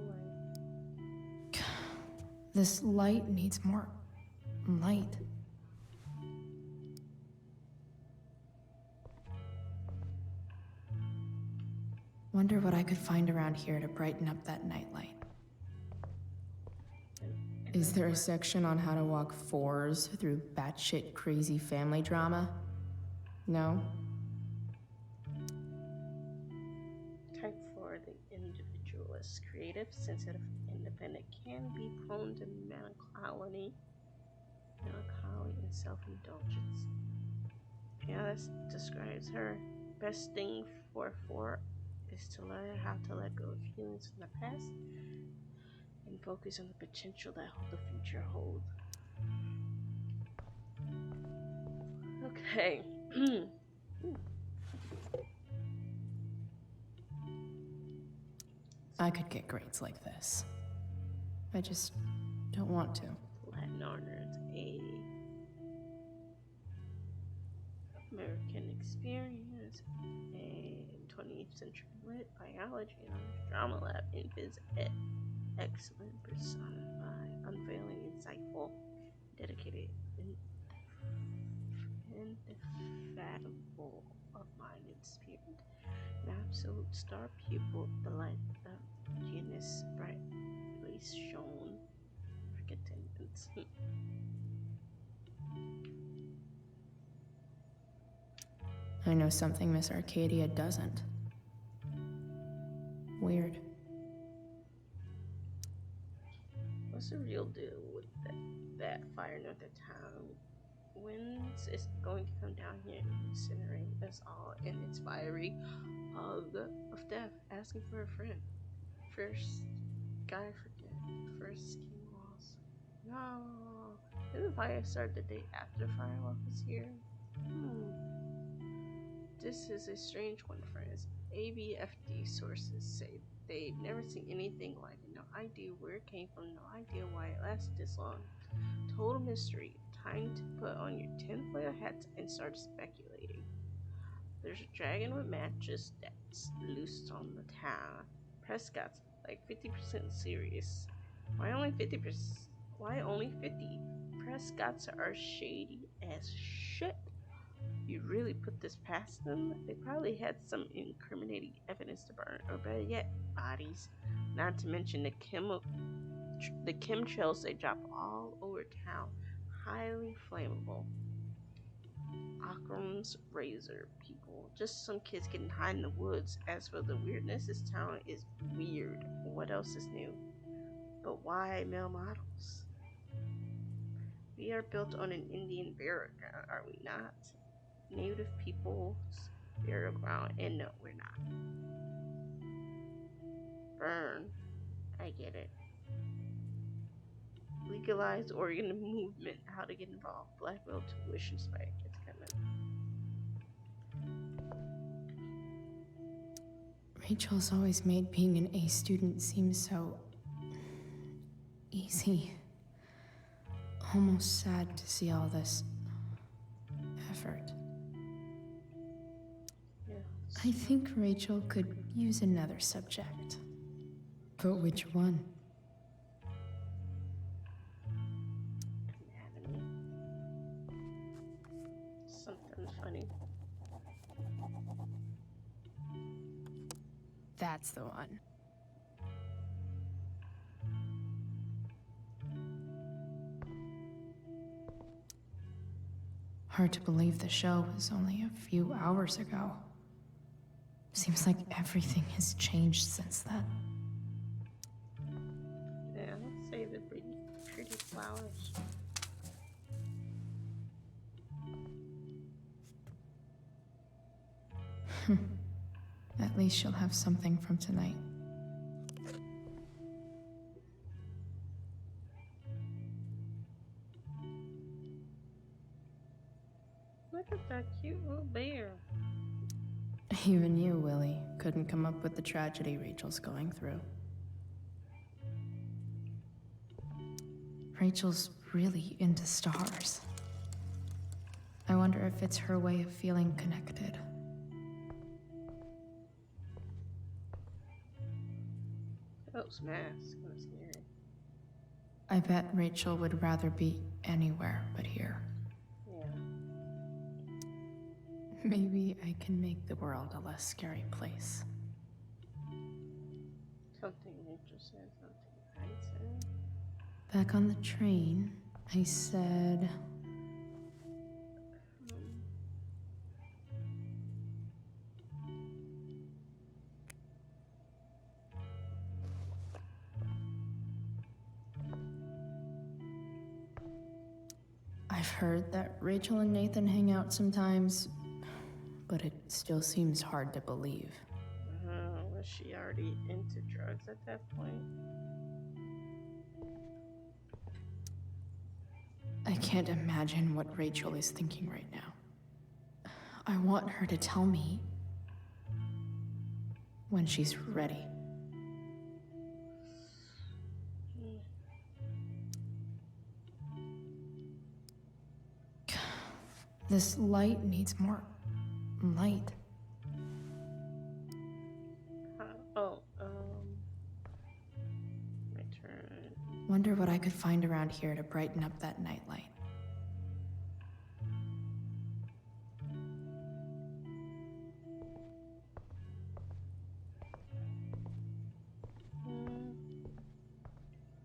light. This light needs more light. Wonder what I could find around here to brighten up that nightlight. Is there a section on how to walk fours through batshit crazy family drama? No? Type 4, the individualist, creative, sensitive, independent, can be prone to melancholy, and self-indulgence. Yeah, that describes her. Best thing for 4 is to learn how to let go of feelings from the past and focus on the potential that the future holds. Okay. I could get grades like this. I just don't want to. Latin honors, A. American experience, A. 20th century lit, biology honors, drama lab, and phys ed. Excellent, personified, unfailing, insightful, dedicated, indefatigable of mind and spirit. An absolute star pupil, the light of genius brightly shone. Forget attendance. I know something Miss Arcadia doesn't. Weird. What's the real deal with that fire north of town? When's it's going to come down here and incinerate us all in its fiery hug of death, asking for a friend? First guy forget, first king lost. No, didn't fire start the day after Firewalk was here? This is a strange one, friends. ABFD sources say they've never seen anything like it. No idea where it came from, no idea why it lasted this long. Total mystery. Time to put on your tinfoil hats and start speculating. There's a dragon with matches that's loosed on the town. Prescott's like 50% serious. Why only 50%? Why only 50? Prescott's are shady as shit. You really put this past them? They probably had some incriminating evidence to burn, or better yet, bodies. Not to mention the chemtrails they drop all over town. Highly flammable. Akram's razor, people. Just some kids getting high in the woods. As for the weirdness, this town is weird. What else is new? But why male models? We are built on an Indian burial ground, are we not? Native people's burial ground, and no, we're not. Burn. I get it. Legalized organ movement. How to get involved. Blackmail tuition spike. It's coming. Rachel's always made being an A student seem so easy. Almost sad to see all this effort. Yeah. I think Rachel could use another subject. But which one? Anatomy. Something funny. That's the one. Hard to believe the show was only a few hours ago. Seems like everything has changed since then. Yeah, let's say the pretty flowers. At least she'll have something from tonight. Look at that cute little bear. Even you, Willie, couldn't come up with the tragedy Rachel's going through. Rachel's really into stars. I wonder if it's her way of feeling connected. Those masks, kind of scary. I bet Rachel would rather be anywhere but here. Yeah. Maybe I can make the world a less scary place. Something Rachel said, something I said. Back on the train, I said, I've heard that Rachel and Nathan hang out sometimes, but it still seems hard to believe. Was she already into drugs at that point? I can't imagine what Rachel is thinking right now. I want her to tell me when she's ready. This light needs more light. My turn. Wonder what I could find around here to brighten up that nightlight.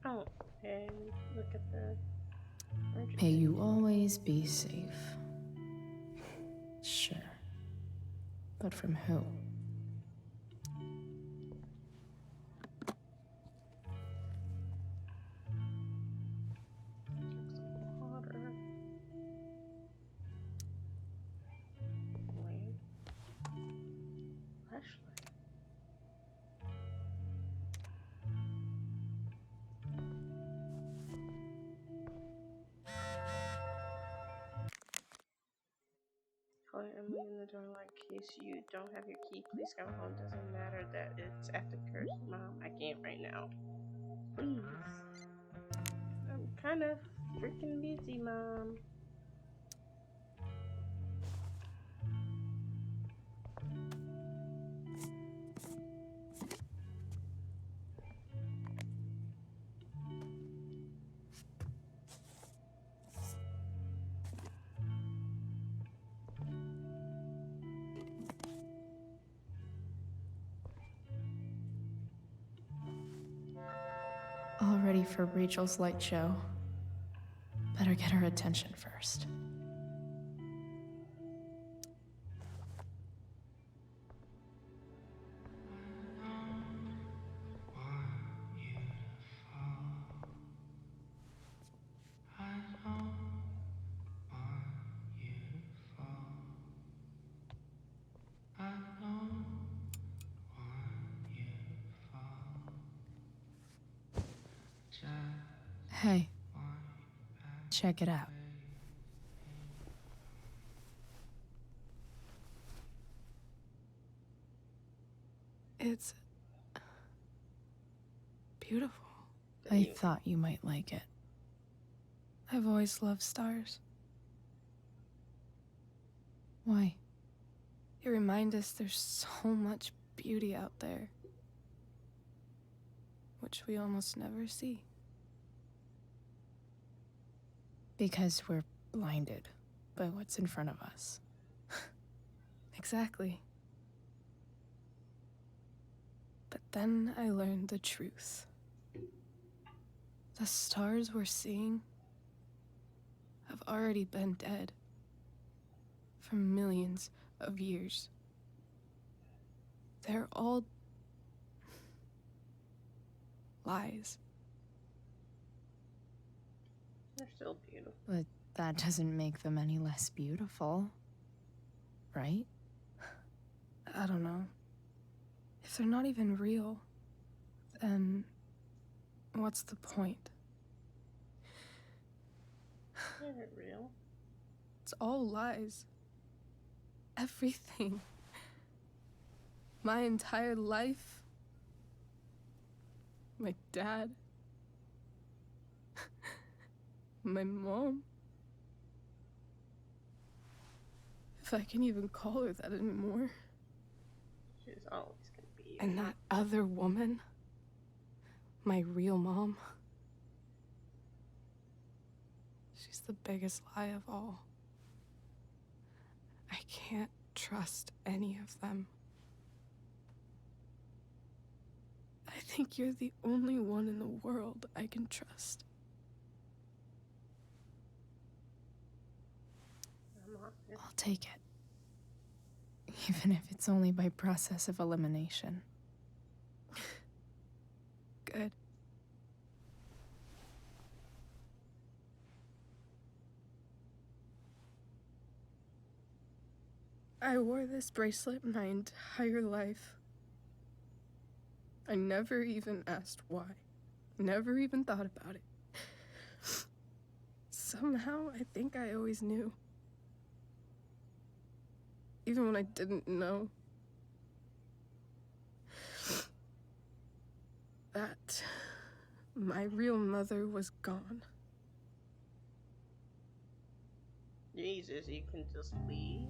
Oh, and look at the emergency. May you always be safe. Sure. But from who? Some water. Lamp. Flashlight. Call Emily in the door in case you don't have your key. Please come home. Doesn't matter that it's after curse. Mom, I can't right now. Please. I'm kind of freaking busy, Mom. All ready for Rachel's light show. Better get her attention first. Hey, check it out. It's beautiful. I thought you might like it. I've always loved stars. Why? They remind us there's so much beauty out there, which we almost never see. Because we're blinded by what's in front of us. Exactly. But then I learned the truth. The stars we're seeing have already been dead for millions of years. They're all lies. They're still beautiful. But that doesn't make them any less beautiful, right? I don't know. If they're not even real, then what's the point? They're real. It's all lies. Everything. My entire life. My dad. My mom. if I can even call her that anymore. She's always gonna be. And that other woman, my real mom, she's the biggest lie of all. I can't trust any of them. I think you're the only one in the world I can trust. I'll take it. Even if it's only by process of elimination. Good. I wore this bracelet my entire life. I never even asked why. Never even thought about it. Somehow, I think I always knew. Even when I didn't know. That my real mother was gone. Jesus, you can just leave.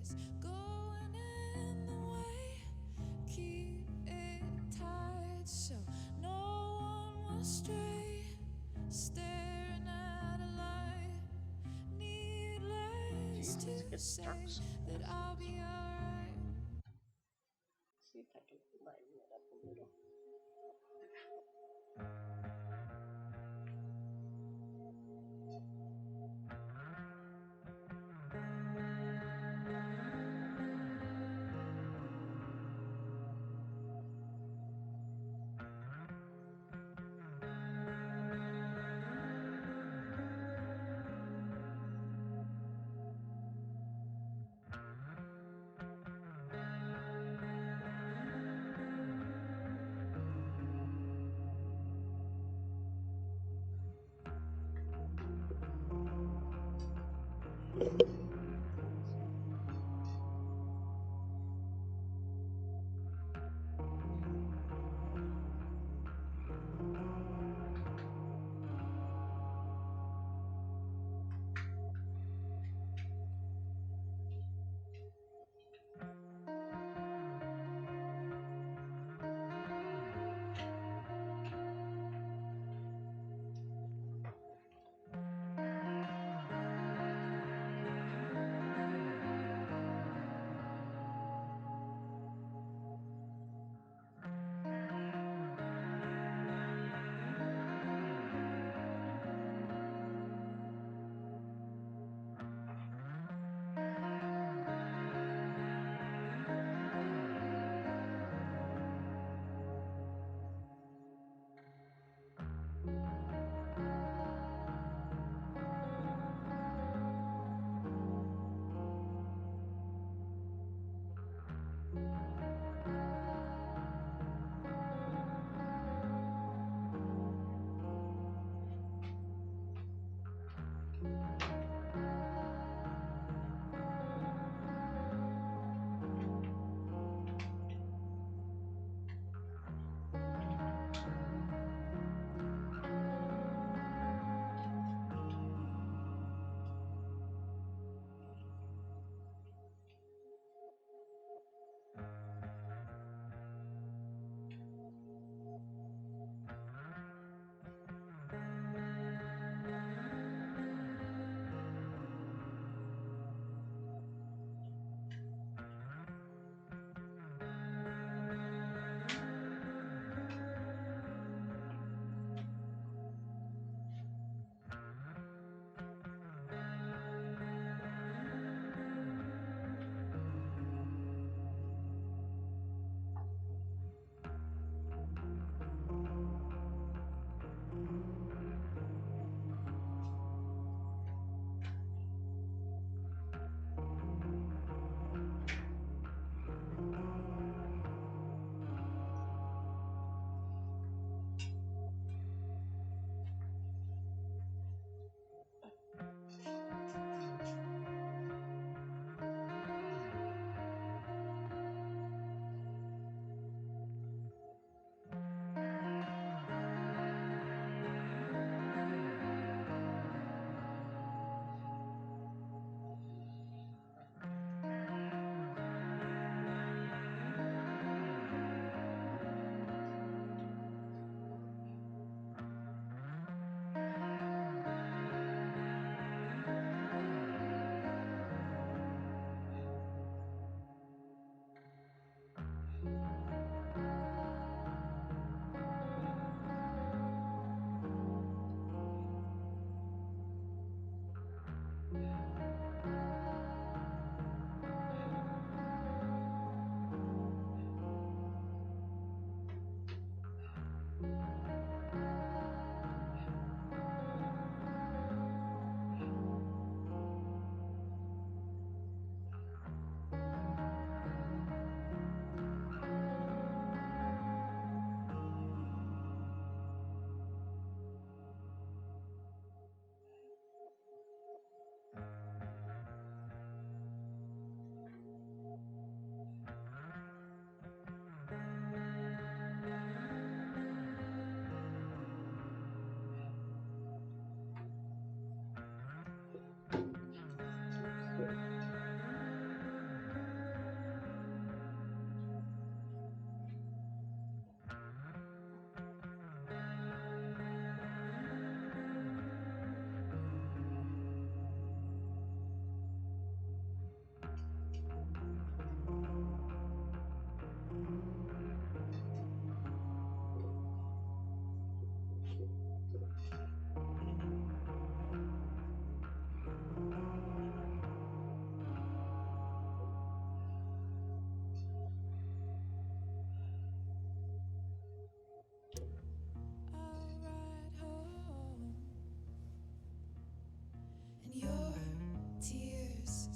Is going in the way. Keep it tight so no one will stray. Staring at a light. Needless to say that I'll be alright. See if I can lighten it up a little.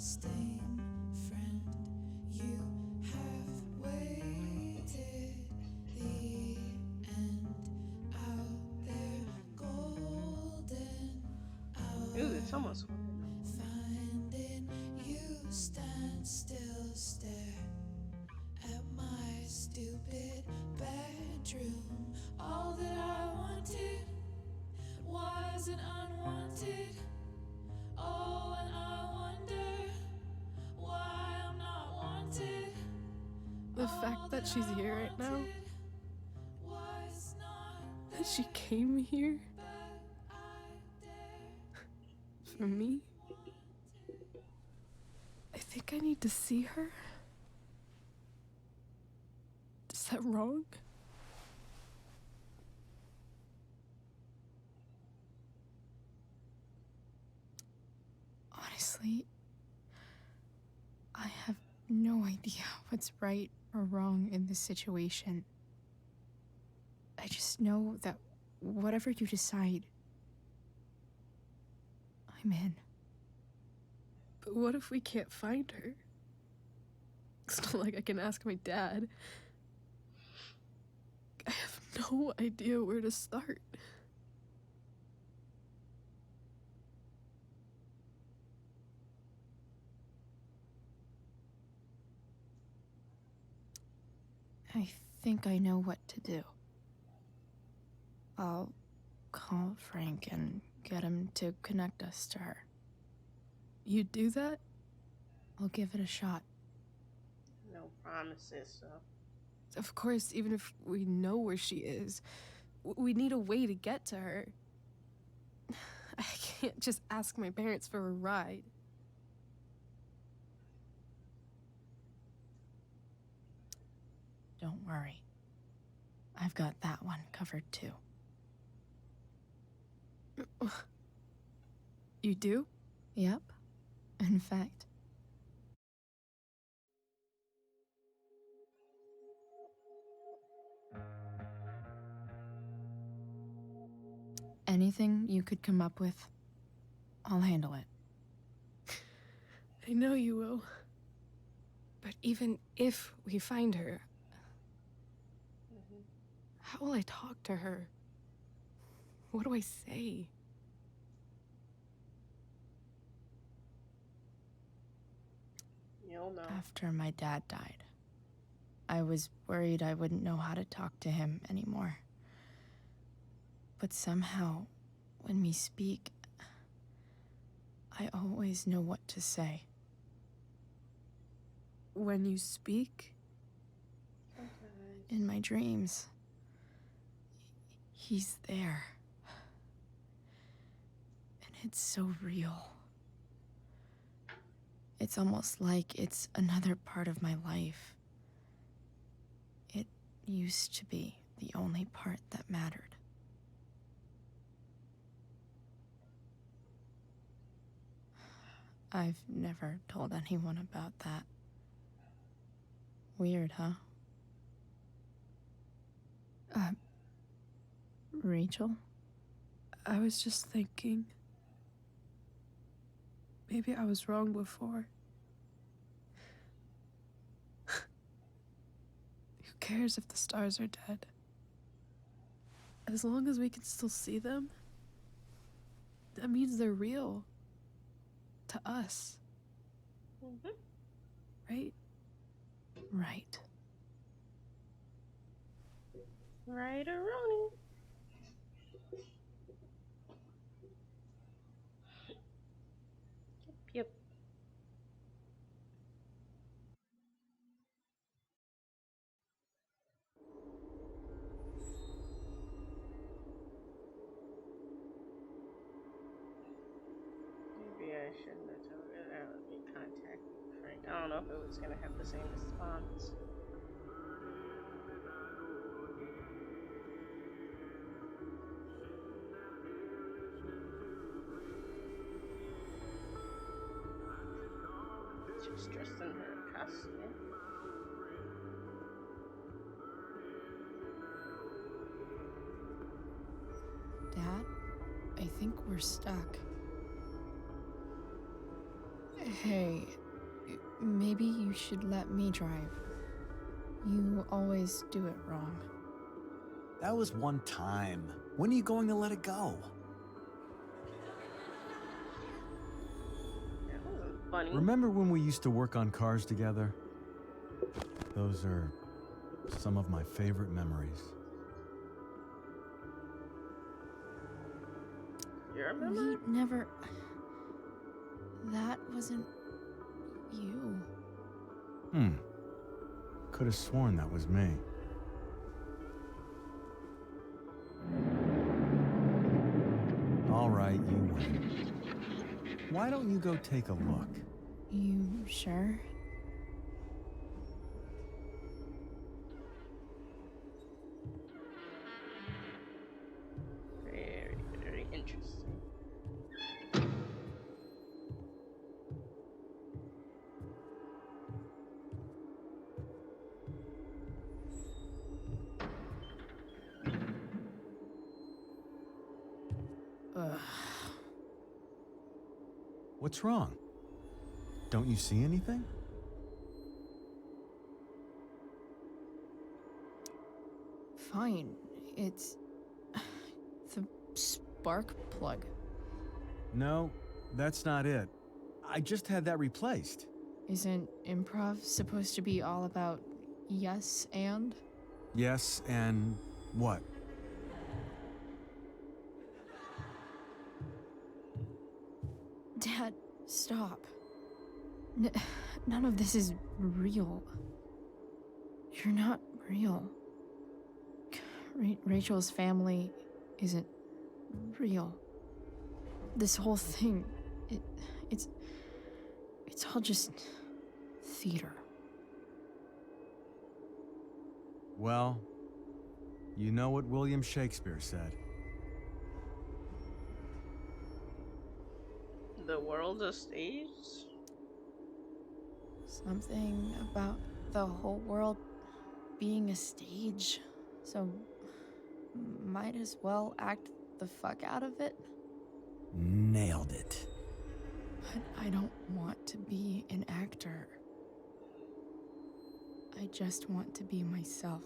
lasting friend. You have waited the end out there, golden Ooh, hour. it's almost 1 in the morning. Finding you stand still, stare at my stupid bedroom. All that I wanted wasn't unwanted. Oh, and I wonder why I'm not wanted. The fact that she's here right now, that she came here for me, I think I need to see her. Is that wrong? Honestly, I have no idea what's right or wrong in this situation. I just know that whatever you decide, I'm in. But what if we can't find her? It's not like I can ask my dad. I have no idea where to start. I think I know what to do. I'll call Frank and get him to connect us to her. You'd do that? I'll give it a shot. No promises, so. Of course, even if we know where she is, we need a way to get to her. I can't just ask my parents for a ride. Don't worry. I've got that one covered too. You do? Yep. In fact, anything you could come up with, I'll handle it. I know you will. But even if we find her, how will I talk to her? What do I say? You'll know. After my dad died, I was worried I wouldn't know how to talk to him anymore. But somehow, when we speak, I always know what to say. When you speak? Sometimes. In my dreams, he's there. And it's so real. It's almost like it's another part of my life. It used to be the only part that mattered. I've never told anyone about that. Weird, huh? Rachel? I was just thinking. Maybe I was wrong before. Who cares if the stars are dead? As long as we can still see them, that means they're real. To us. Right? Right. Right or wrong. Yep. Maybe I shouldn't have told her that I would be contacting Frank. I don't know if it was gonna have the same response. She was dressed in her costume. Dad, I think we're stuck. Hey, Maybe you should let me drive. You always do it wrong. That was one time. When are you going to let it go? That wasn't funny. Remember when we used to work on cars together? Those are some of my favorite memories. You remember? We never... That wasn't... you. Could have sworn that was me. All right, you win. Why don't you go take a look? You sure? Very, very interesting. Ugh. What's wrong? Don't you see anything? Fine. It's... the spark plug. No, that's not it. I just had that replaced. Isn't improv supposed to be all about yes and? Yes, and what? Dad, stop. None of this is real. You're not real. Rachel's family isn't real. This whole thing, it's all just theater. Well, you know what William Shakespeare said. The world's a stage? Something about the whole world being a stage. So, might as well act the fuck out of it. Nailed it. But I don't want to be an actor. I just want to be myself.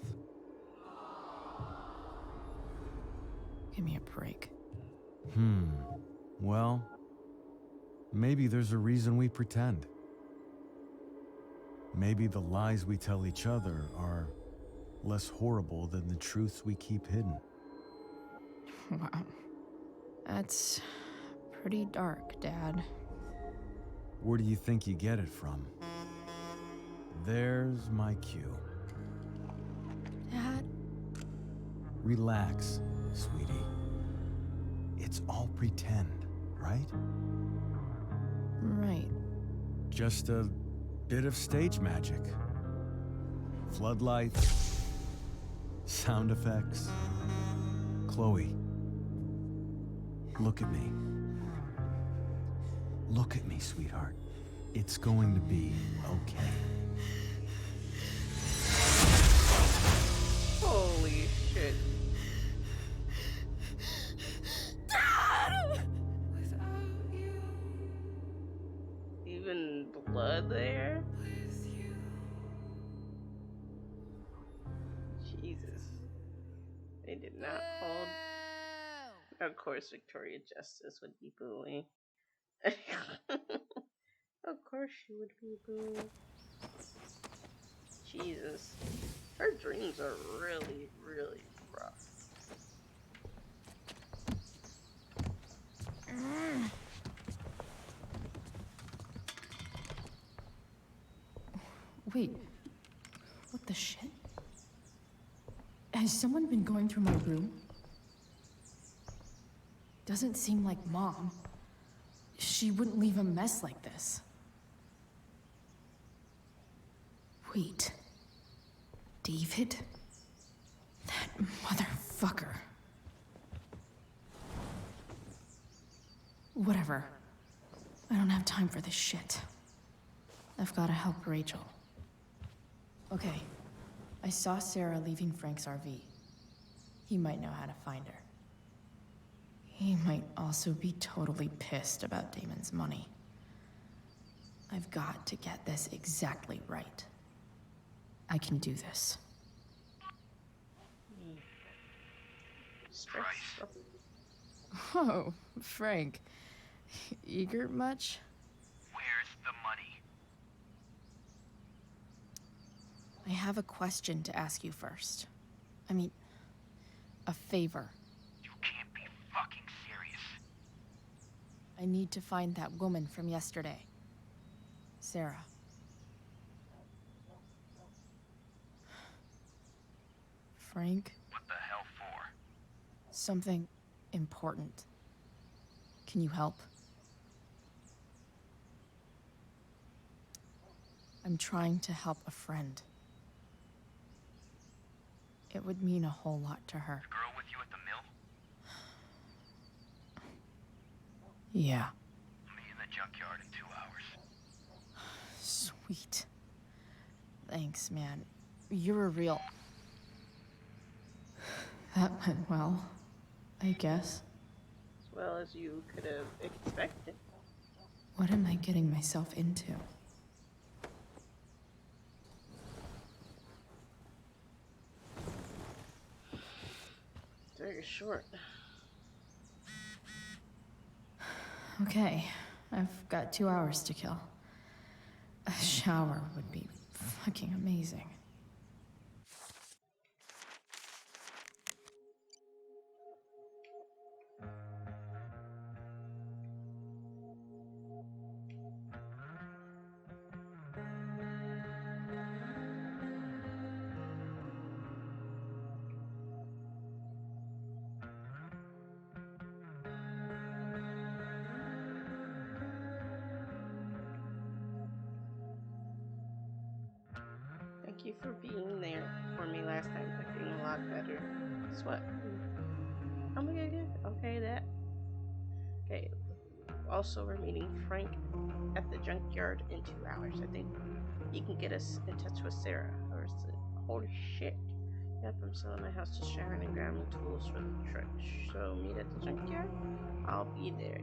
Give me a break. Well, maybe there's a reason we pretend. Maybe the lies we tell each other are less horrible than the truths we keep hidden. Wow. That's pretty dark, Dad. Where do you think you get it from? There's my cue. Dad? Relax, sweetie. It's all pretend, right? Right. Just a bit of stage magic. Floodlights, sound effects. Chloe, look at me. Look at me, sweetheart. It's going to be okay. Holy shit. Dad! Even blood there? Jesus. They did not hold. Of course, Victoria Justice would be booing. Of course, she would be booing. Jesus. Her dreams are really, really rough. Wait. What the shit? Has someone been going through my room? Doesn't seem like Mom. She wouldn't leave a mess like this. Wait. David? That motherfucker. Whatever. I don't have time for this shit. I've gotta help Rachel. Okay. I saw Sarah leaving Frank's RV. He might know how to find her. He might also be totally pissed about Damon's money. I've got to get this exactly right. I can do this. Stressful. Oh, Frank. Eager much? Where's the money? I have a question to ask you first. I mean, a favor. You can't be fucking serious. I need to find that woman from yesterday. Sarah. Frank? What the hell for? Something important. Can you help? I'm trying to help a friend. It would mean a whole lot to her. The girl with you at the mill? Yeah. Meet in the junkyard in 2 hours. Sweet. Thanks, man. You're a real... That went well, I guess. As well as you could have expected. What am I getting myself into? Very short. Okay, I've got 2 hours to kill. A shower would be fucking amazing. Thank you for being there for me last time. I'm feeling a lot better. Guess what? I'm gonna get okay. That okay. Also, we're meeting Frank at the junkyard in 2 hours. I think he can get us in touch with Sarah. Or holy shit! Yep, I'm selling my house to Sharon and grabbing tools for the truck. So meet at the junkyard. I'll be there.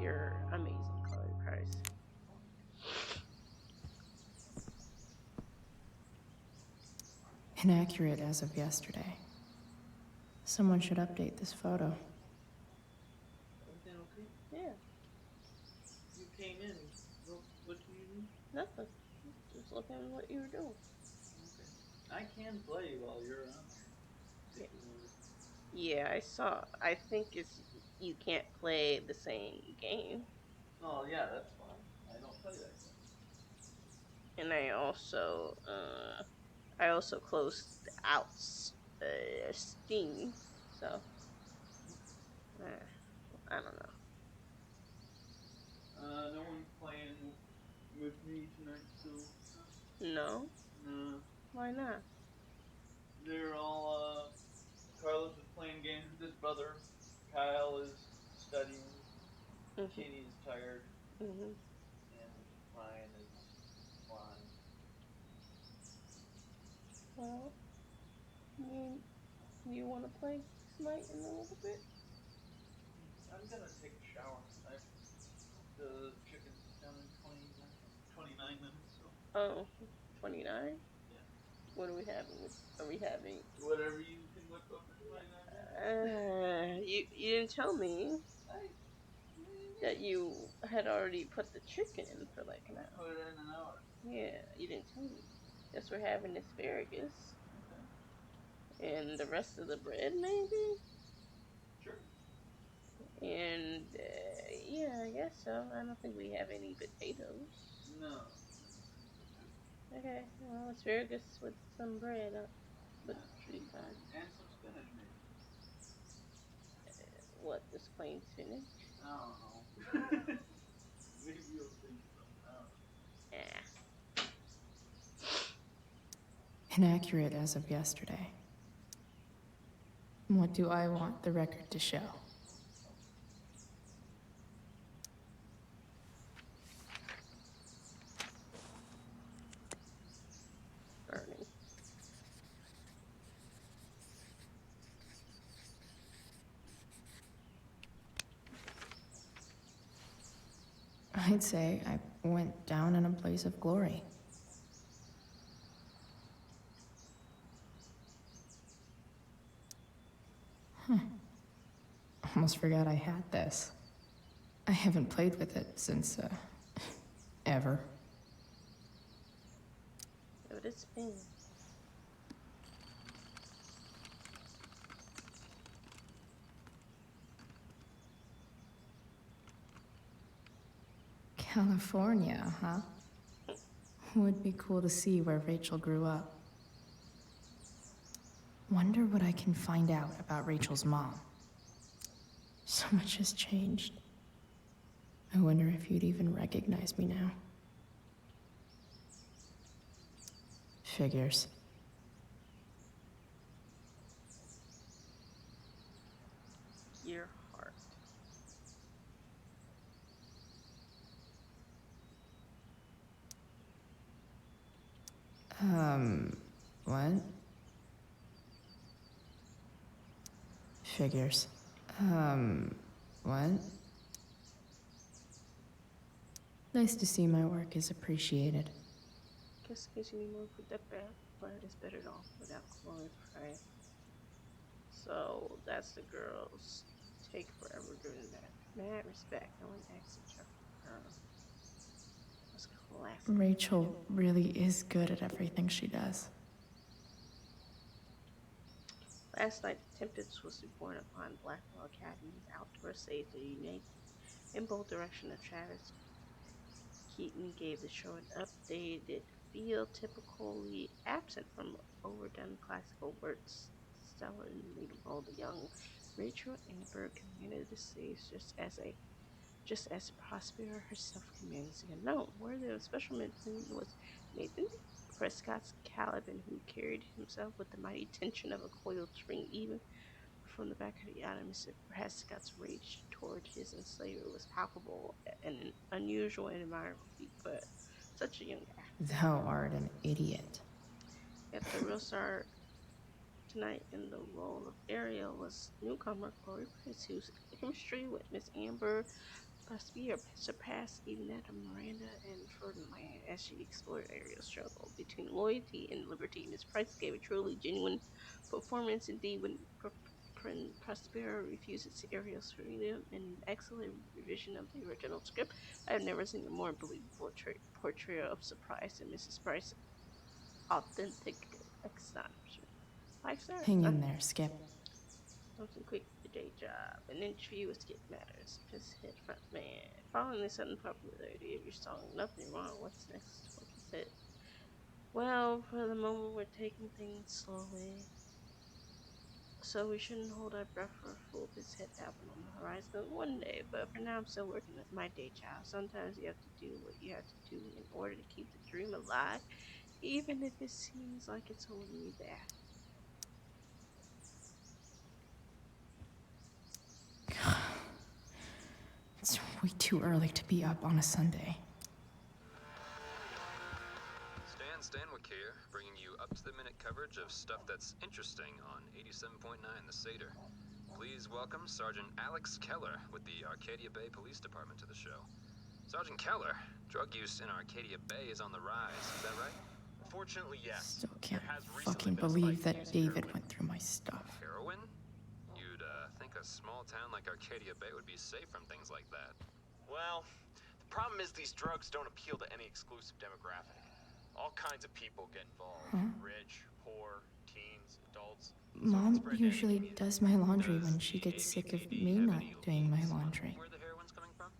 You're amazing, Chloe Price. Inaccurate as of yesterday. Someone should update this photo. Everything okay? Yeah. You came in. What do you need? Nothing. Just looking at what you were doing. Okay. I can play while you're on there. Yeah, I saw. I think it's you can't play the same game. Oh yeah, that's fine. I don't play that game. And I also closed out Steam, so I don't know. No one's playing with me tonight, so. No. No. Why not? They're all. Carlos is playing games with his brother. Kyle is studying. Katie is tired. And Ryan is flying. Well, you want to play tonight in a little bit? I'm gonna take a shower. The chicken's done in 29 minutes, so. Oh, 29? Yeah. What are we having? Are we having... Whatever you can whip up in 29 minutes. You didn't tell me that you had already put the chicken in for like an hour. Put it in an hour. Yeah, you didn't tell me. Guess we're having asparagus. Okay. And the rest of the bread, maybe? Sure. And, yeah, I guess so. I don't think we have any potatoes. No. Okay, well, asparagus with some bread would be fine. And some spinach, maybe. What, just plain spinach? I don't know. Maybe you'll think something out. Yeah. Inaccurate as of yesterday. What do I want the record to show? Burning. I'd say I went down in a blaze of glory. Almost forgot I had this. I haven't played with it since, ever. But it's been. California, huh? Would be cool to see where Rachel grew up. Wonder what I can find out about Rachel's mom. So much has changed. I wonder if you'd even recognize me now. Figures. Your heart. What? Figures. What? Nice to see my work is appreciated. Guess because you need more for that bad part is better off without Chloe, right? So that's the girls take forever doing that. Mad respect. No one exits her. That's classic. Rachel really is good at everything she does. Last night, the Tempest was reborn upon Blackwell Academy's outdoor stage to unite in both directions of Travis. Keaton gave the show an updated feel, typically absent from overdone classical works. Stella and Leadable, the young Rachel Amber commanded the stage just as Prospera herself commands the unknown. Worthy of special mention was Nathan Prescott's Caliban, who carried himself with the mighty tension of a coiled spring. Even from the back of the island, Mr. Prescott's rage toward his enslaver was palpable and an unusual and admirable feat for such a young actor. Thou art an idiot. Yet the real star tonight in the role of Ariel was newcomer Chloe Price, whose chemistry with Miss Amber Prospera surpassed even that of Miranda and Ferdinand as she explored Ariel's struggle between loyalty and liberty. Miss Price gave a truly genuine performance indeed when Prospera refuses Ariel's freedom in an excellent revision of the original script. I have never seen a more believable portrayal of surprise than Mrs. Price's authentic astonishment. 5 stars. Hang in there, Skip. Something quick with the day job. An interview with Skip Matters. Piss head front man. Following the sudden popularity of your song, nothing wrong. What's next? Focus said. Well, for the moment, we're taking things slowly. So we shouldn't hold our breath for a full piss head album on the horizon one day. But for now, I'm still working at my day job. Sometimes you have to do what you have to do in order to keep the dream alive, even if it seems like it's holding you back. It's way too early to be up on a Sunday. Stan Stanwyck here, bringing you up-to-the-minute coverage of stuff that's interesting on 87.9 The Seder. Please welcome Sergeant Alex Keller with the Arcadia Bay Police Department to the show. Sergeant Keller, drug use in Arcadia Bay is on the rise, is that right? Unfortunately, yes. Still can't fucking believe that David went through my stuff. Heroin? You'd think a small town like Arcadia Bay would be safe from things like that. Well, the problem is these drugs don't appeal to any exclusive demographic. All kinds of people get involved. Huh? Rich, poor, teens, adults. Mom usually does my laundry when she gets sick of me not doing my laundry. Where the heroin's coming from?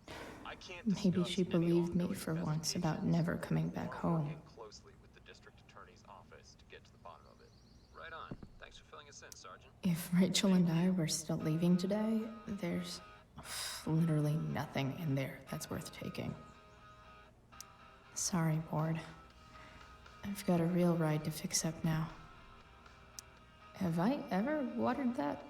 I can't Maybe discuss she any believed me ongoing for once about never coming back home. Working closely with the district attorney's office to get to the bottom of it. Right on. Thanks for filling us in, Sergeant. If Rachel and I were still leaving today, there's literally nothing in there that's worth taking. Sorry, Board. I've got a real ride to fix up now. Have I ever watered that?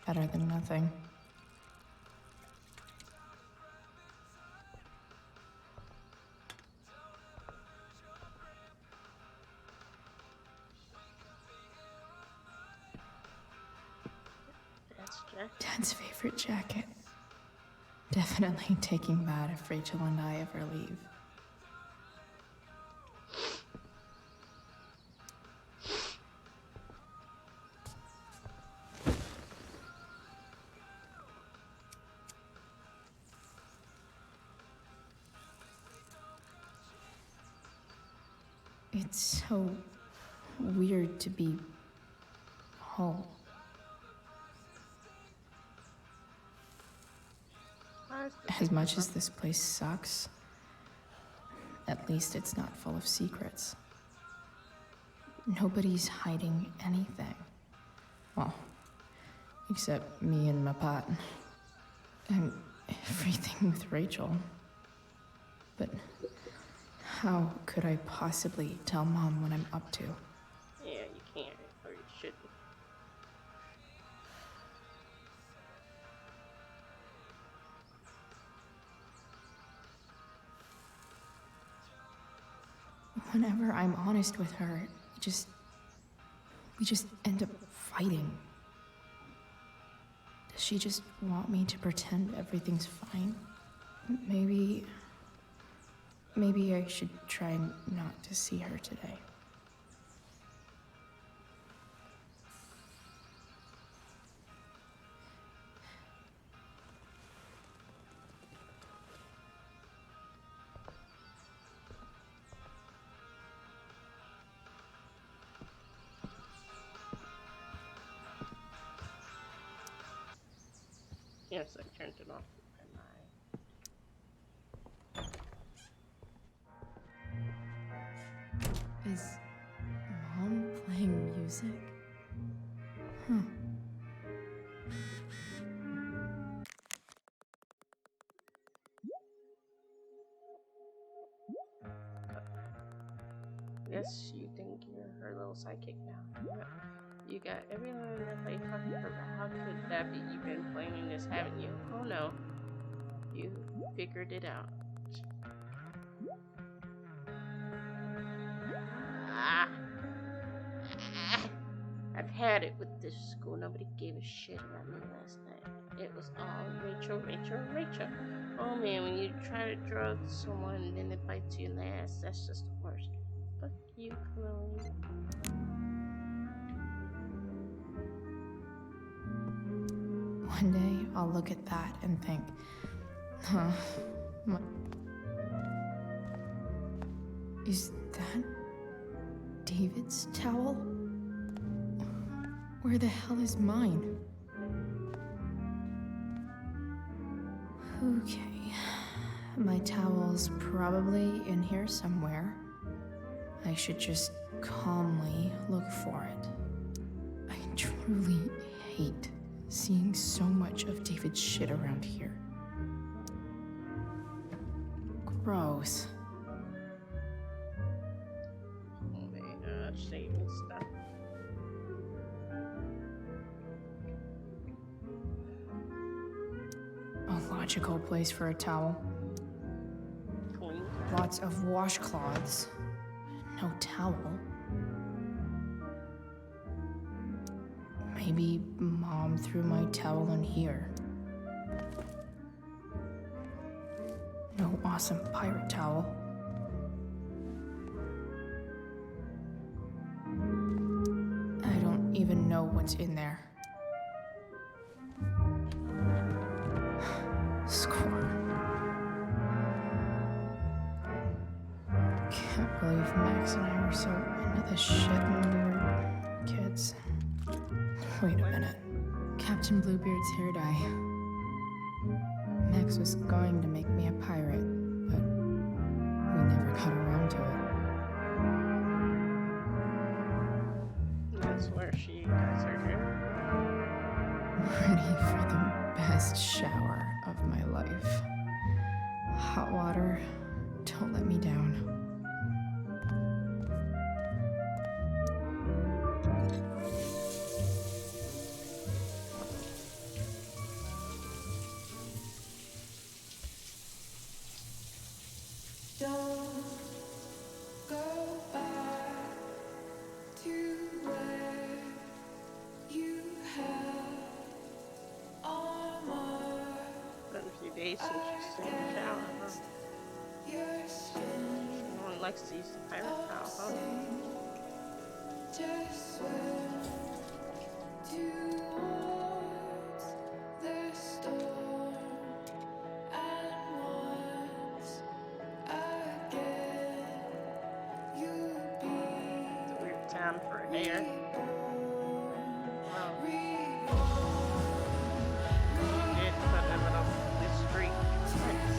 Better than nothing. Dad's favorite jacket. Definitely taking that if Rachel and I ever leave. It's so weird to be home. As much as this place sucks, at least it's not full of secrets. Nobody's hiding anything. Well, except me and my pot. And everything with Rachel. But how could I possibly tell Mom what I'm up to? Yeah, you can't, or you shouldn't. Whenever I'm honest with her, we just end up fighting. Does she just want me to pretend everything's fine? Maybe I should try not to see her today. Yes, I turned it off. Is Mom playing music? Huh. Yes, you think you're her little sidekick now. You got everyone in the play talking to her about how could that be? You've been planning this, haven't you? Oh no. You figured it out. Ah. I've had it with this school. Nobody gave a shit about me last night. It was all Rachel, Rachel, Rachel. Oh man, when you try to drug someone and then it bites you in the ass, that's just the worst. Fuck you, Chloe. One day, I'll look at that and think, huh, is that David's towel? Where the hell is mine? Okay, my towel's probably in here somewhere. I should just calmly look for it. I truly hate seeing so much of David's shit around here. Gross. Oh my gosh, saving stuff. A logical place for a towel. Clean. Lots of washcloths. No towel. Maybe Mom threw my towel in here. No awesome pirate towel. I don't even know what's in there. Score. Can't believe Max and I were so into this shit when we were kids. Wait a minute. Captain Bluebeard's hair dye. Max was going to make me a pirate, but we never got around to it. That's where she does her hair. Ready for the best shower of my life. Hot water, don't let me down. Don't go back to where you have Nice, interesting tower, huh? No one likes to use the pirate tower, huh? Just towards the storm, and once again you'll be It's a weird town for a dare. Wow. Did put them in this street. Nice.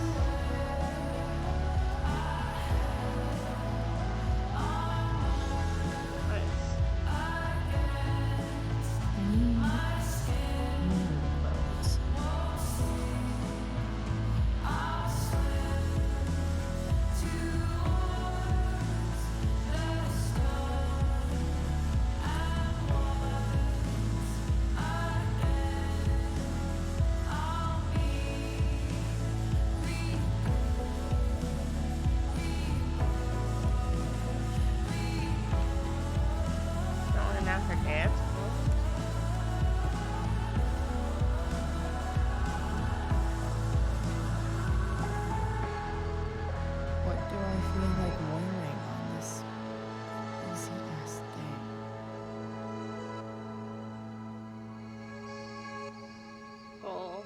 Going out for dance. What do I feel like wearing on this easy ass day? Goal.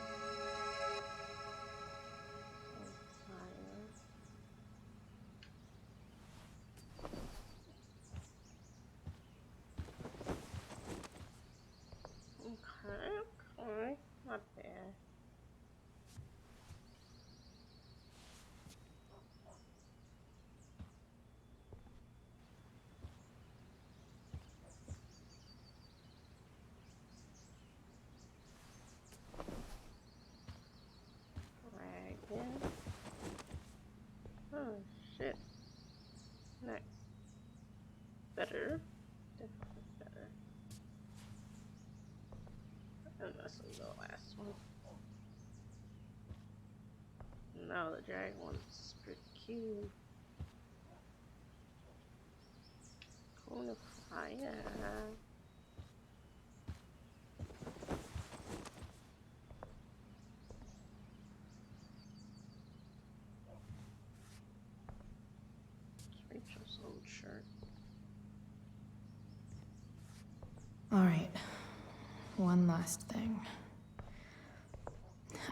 Okay, not bad. Dragon. Oh shit. Nice. Better. Definitely better. And this will be the last one. No, the dragon one's pretty cute. Cone of fire. It's Rachel's old shirt. All right, one last thing.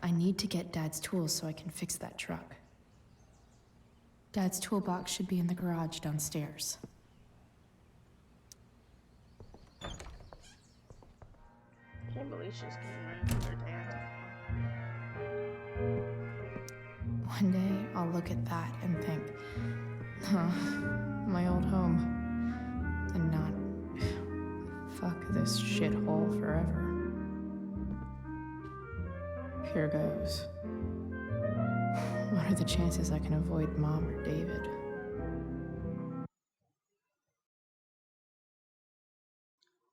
I need to get Dad's tools so I can fix that truck. Dad's toolbox should be in the garage downstairs. Can't believe she's getting ready for her dad. One day, I'll look at that and think, huh, my old home. And not, fuck this shithole forever. Here goes. What are the chances I can avoid Mom or David?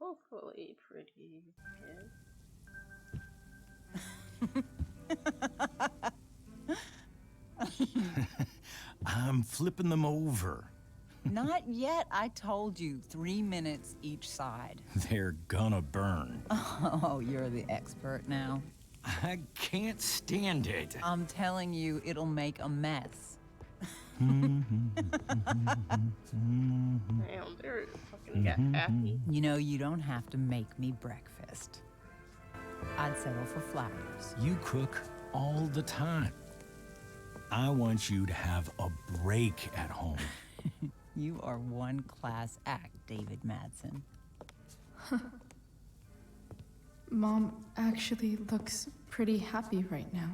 Hopefully pretty good. I'm flipping them over. Not yet. I told you, 3 minutes each side. They're gonna burn. Oh, you're the expert now. I can't stand it. I'm telling you, it'll make a mess. Damn, they're fucking got happy. You know, you don't have to make me breakfast. I'd settle for flowers. You cook all the time. I want you to have a break at home. You are one class act, David Madsen. Mom actually looks pretty happy right now.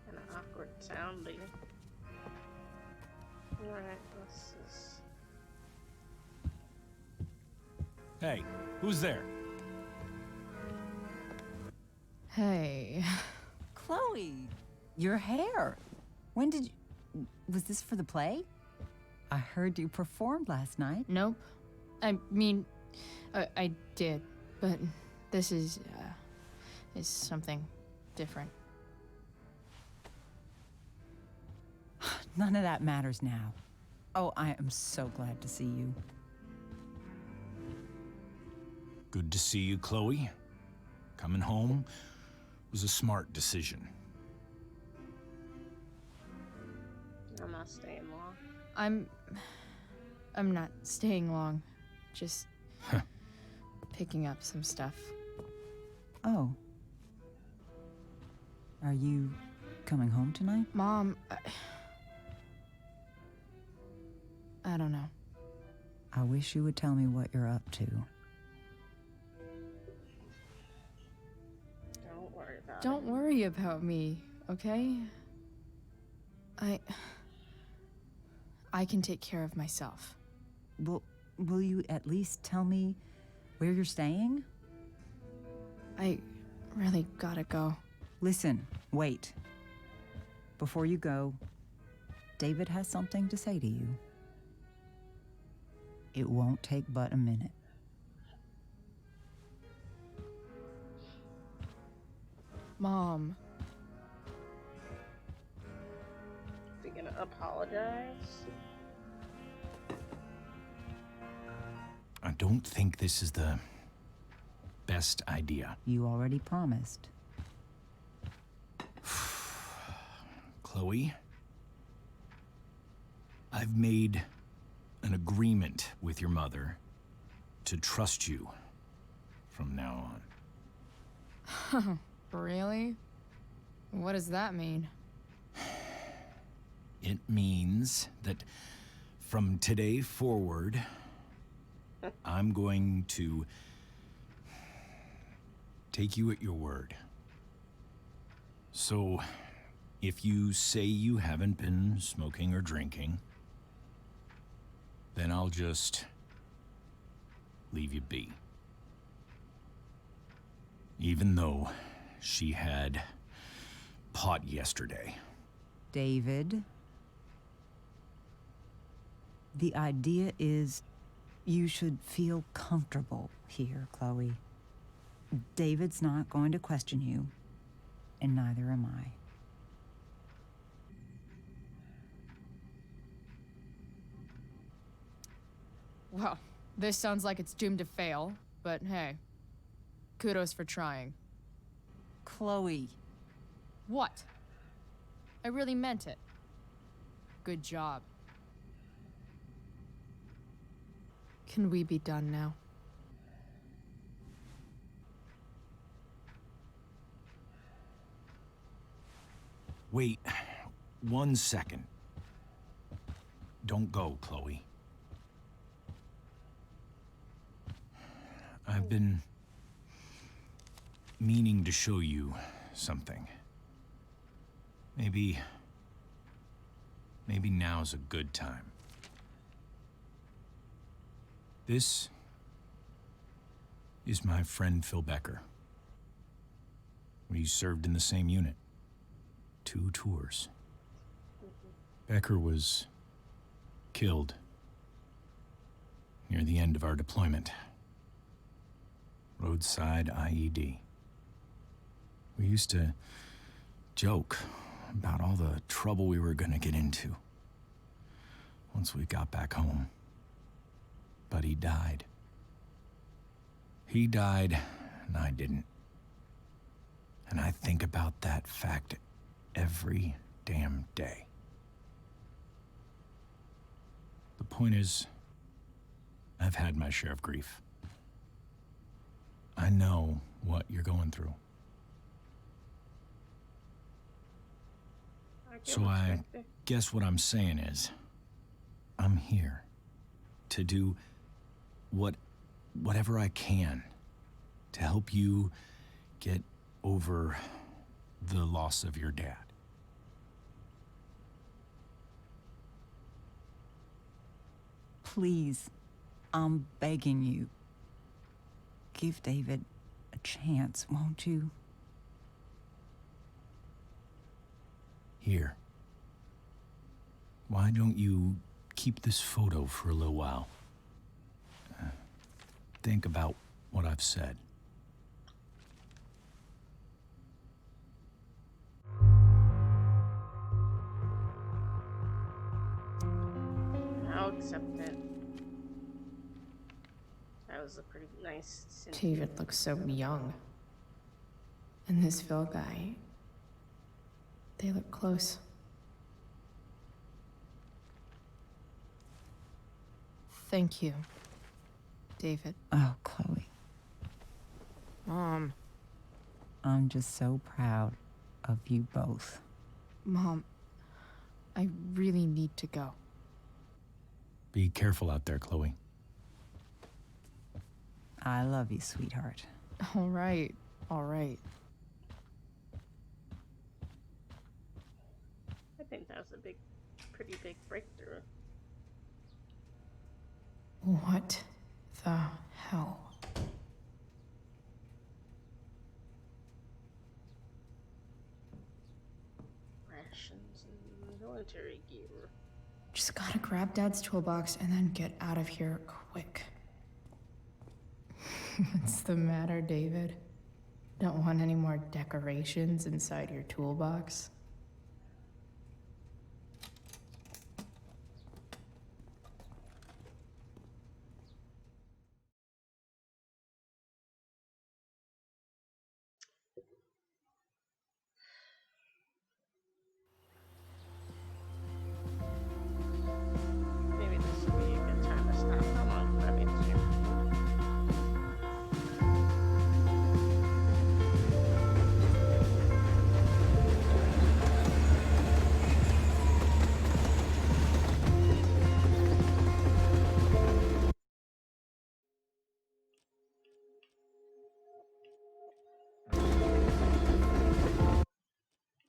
Kind of awkward sounding. Alright, let's just Hey, who's there? Hey. Chloe, your hair. When did you... Was this for the play? I heard you performed last night. Nope. I mean, I did, but this is something different. None of that matters now. Oh, I am so glad to see you. Good to see you, Chloe. Coming home was a smart decision. I'm not staying long. I'm not staying long. Just picking up some stuff. Oh. Are you coming home tonight? Mom, I don't know. I wish you would tell me what you're up to. Don't worry about it. Don't worry about me, okay? I can take care of myself. Will you at least tell me where you're staying? I really gotta go. Listen, wait. Before you go, David has something to say to you. It won't take but a minute. Mom. Is he gonna apologize? I don't think this is the best idea. You already promised. Chloe, I've made an agreement with your mother to trust you from now on. Really? What does that mean? It means that from today forward, I'm going to take you at your word. So, if you say you haven't been smoking or drinking, then I'll just leave you be. Even though she had pot yesterday. David, the idea is you should feel comfortable here, Chloe. David's not going to question you, and neither am I. Well, this sounds like it's doomed to fail, but hey, kudos for trying. Chloe. What? I really meant it. Good job. Can we be done now? Wait 1 second. Don't go, Chloe. I've been meaning to show you something. Maybe now's a good time. This is my friend Phil Becker. We served in the same unit. 2 tours. Becker was killed near the end of our deployment. Roadside IED. We used to joke about all the trouble we were gonna get into once we got back home. But he died. He died, and I didn't. And I think about that fact every damn day. The point is, I've had my share of grief. I know what you're going through. So I guess what I'm saying is, I'm here to do whatever I can to help you get over the loss of your dad. Please, I'm begging you. give David a chance, won't you? Here. Why don't you keep this photo for a little while? Think about what I've said. I'll accept it. That was a pretty nice sentence. David looks so young. And this Phil guy, they look close. Thank you, David. Oh, Chloe. Mom. I'm just so proud of you both. Mom, I really need to go. Be careful out there, Chloe. I love you, sweetheart. All right, all right. I think that was a pretty big breakthrough. What the hell? Rations and military gear. Just gotta grab Dad's toolbox and then get out of here quick. What's the matter, David? Don't want any more decorations inside your toolbox? Maybe this would be a good time to stop. How long did I make this here?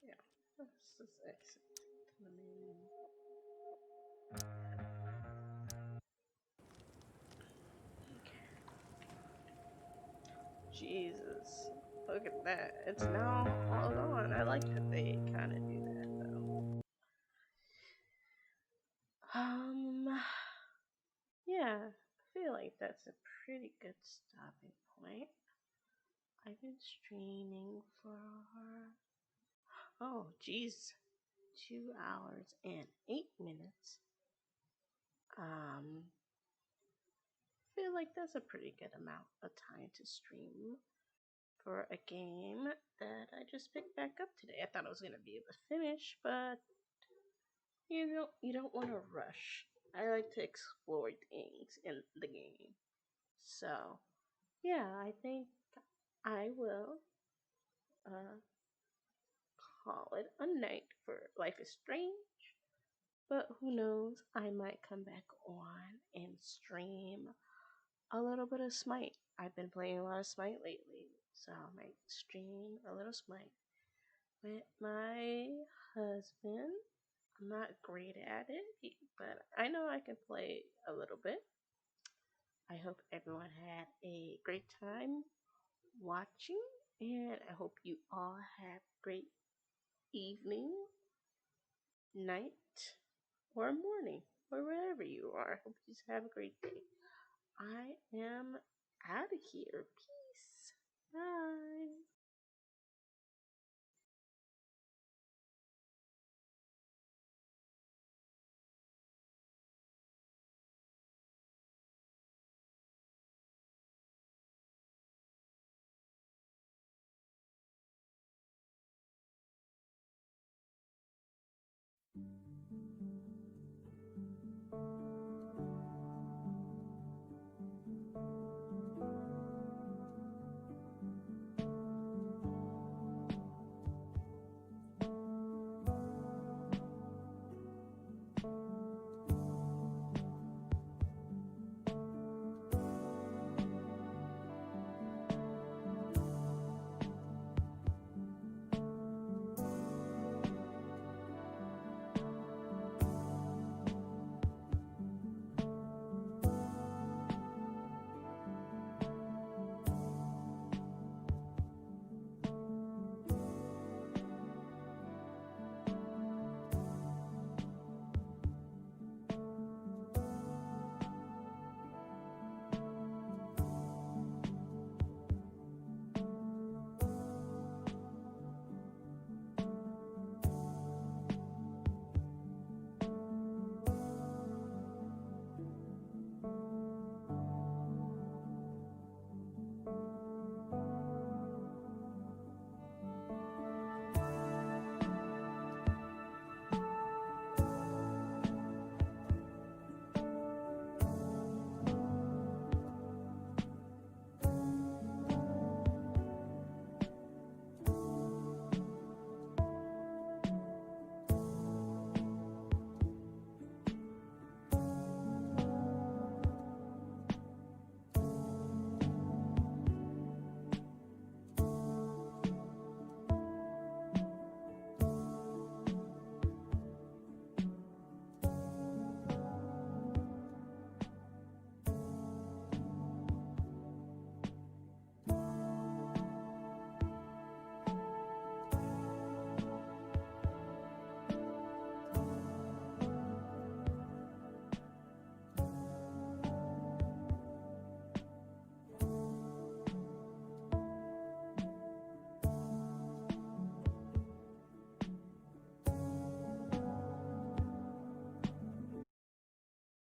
Yeah, this is exit. Jesus, look at that. It's now all gone. I like that they kind of do that though. Yeah, I feel like that's a pretty good stopping point. I've been streaming for, oh geez, 2 hours and 8 minutes. I feel like that's a pretty good amount of time to stream for a game that I just picked back up today. I thought I was gonna be able to finish, but you don't want to rush. I like to explore things in the game. So yeah, I think I will call it a night for Life is Strange. But who knows? I might come back on and stream a little bit of Smite. I've been playing a lot of Smite lately, so I might stream a little Smite with my husband. I'm not great at it, but I know I can play a little bit. I hope everyone had a great time watching, and I hope you all have a great evening, night, or morning, or wherever you are. I hope you have a great day. I am out of here. Peace. Bye.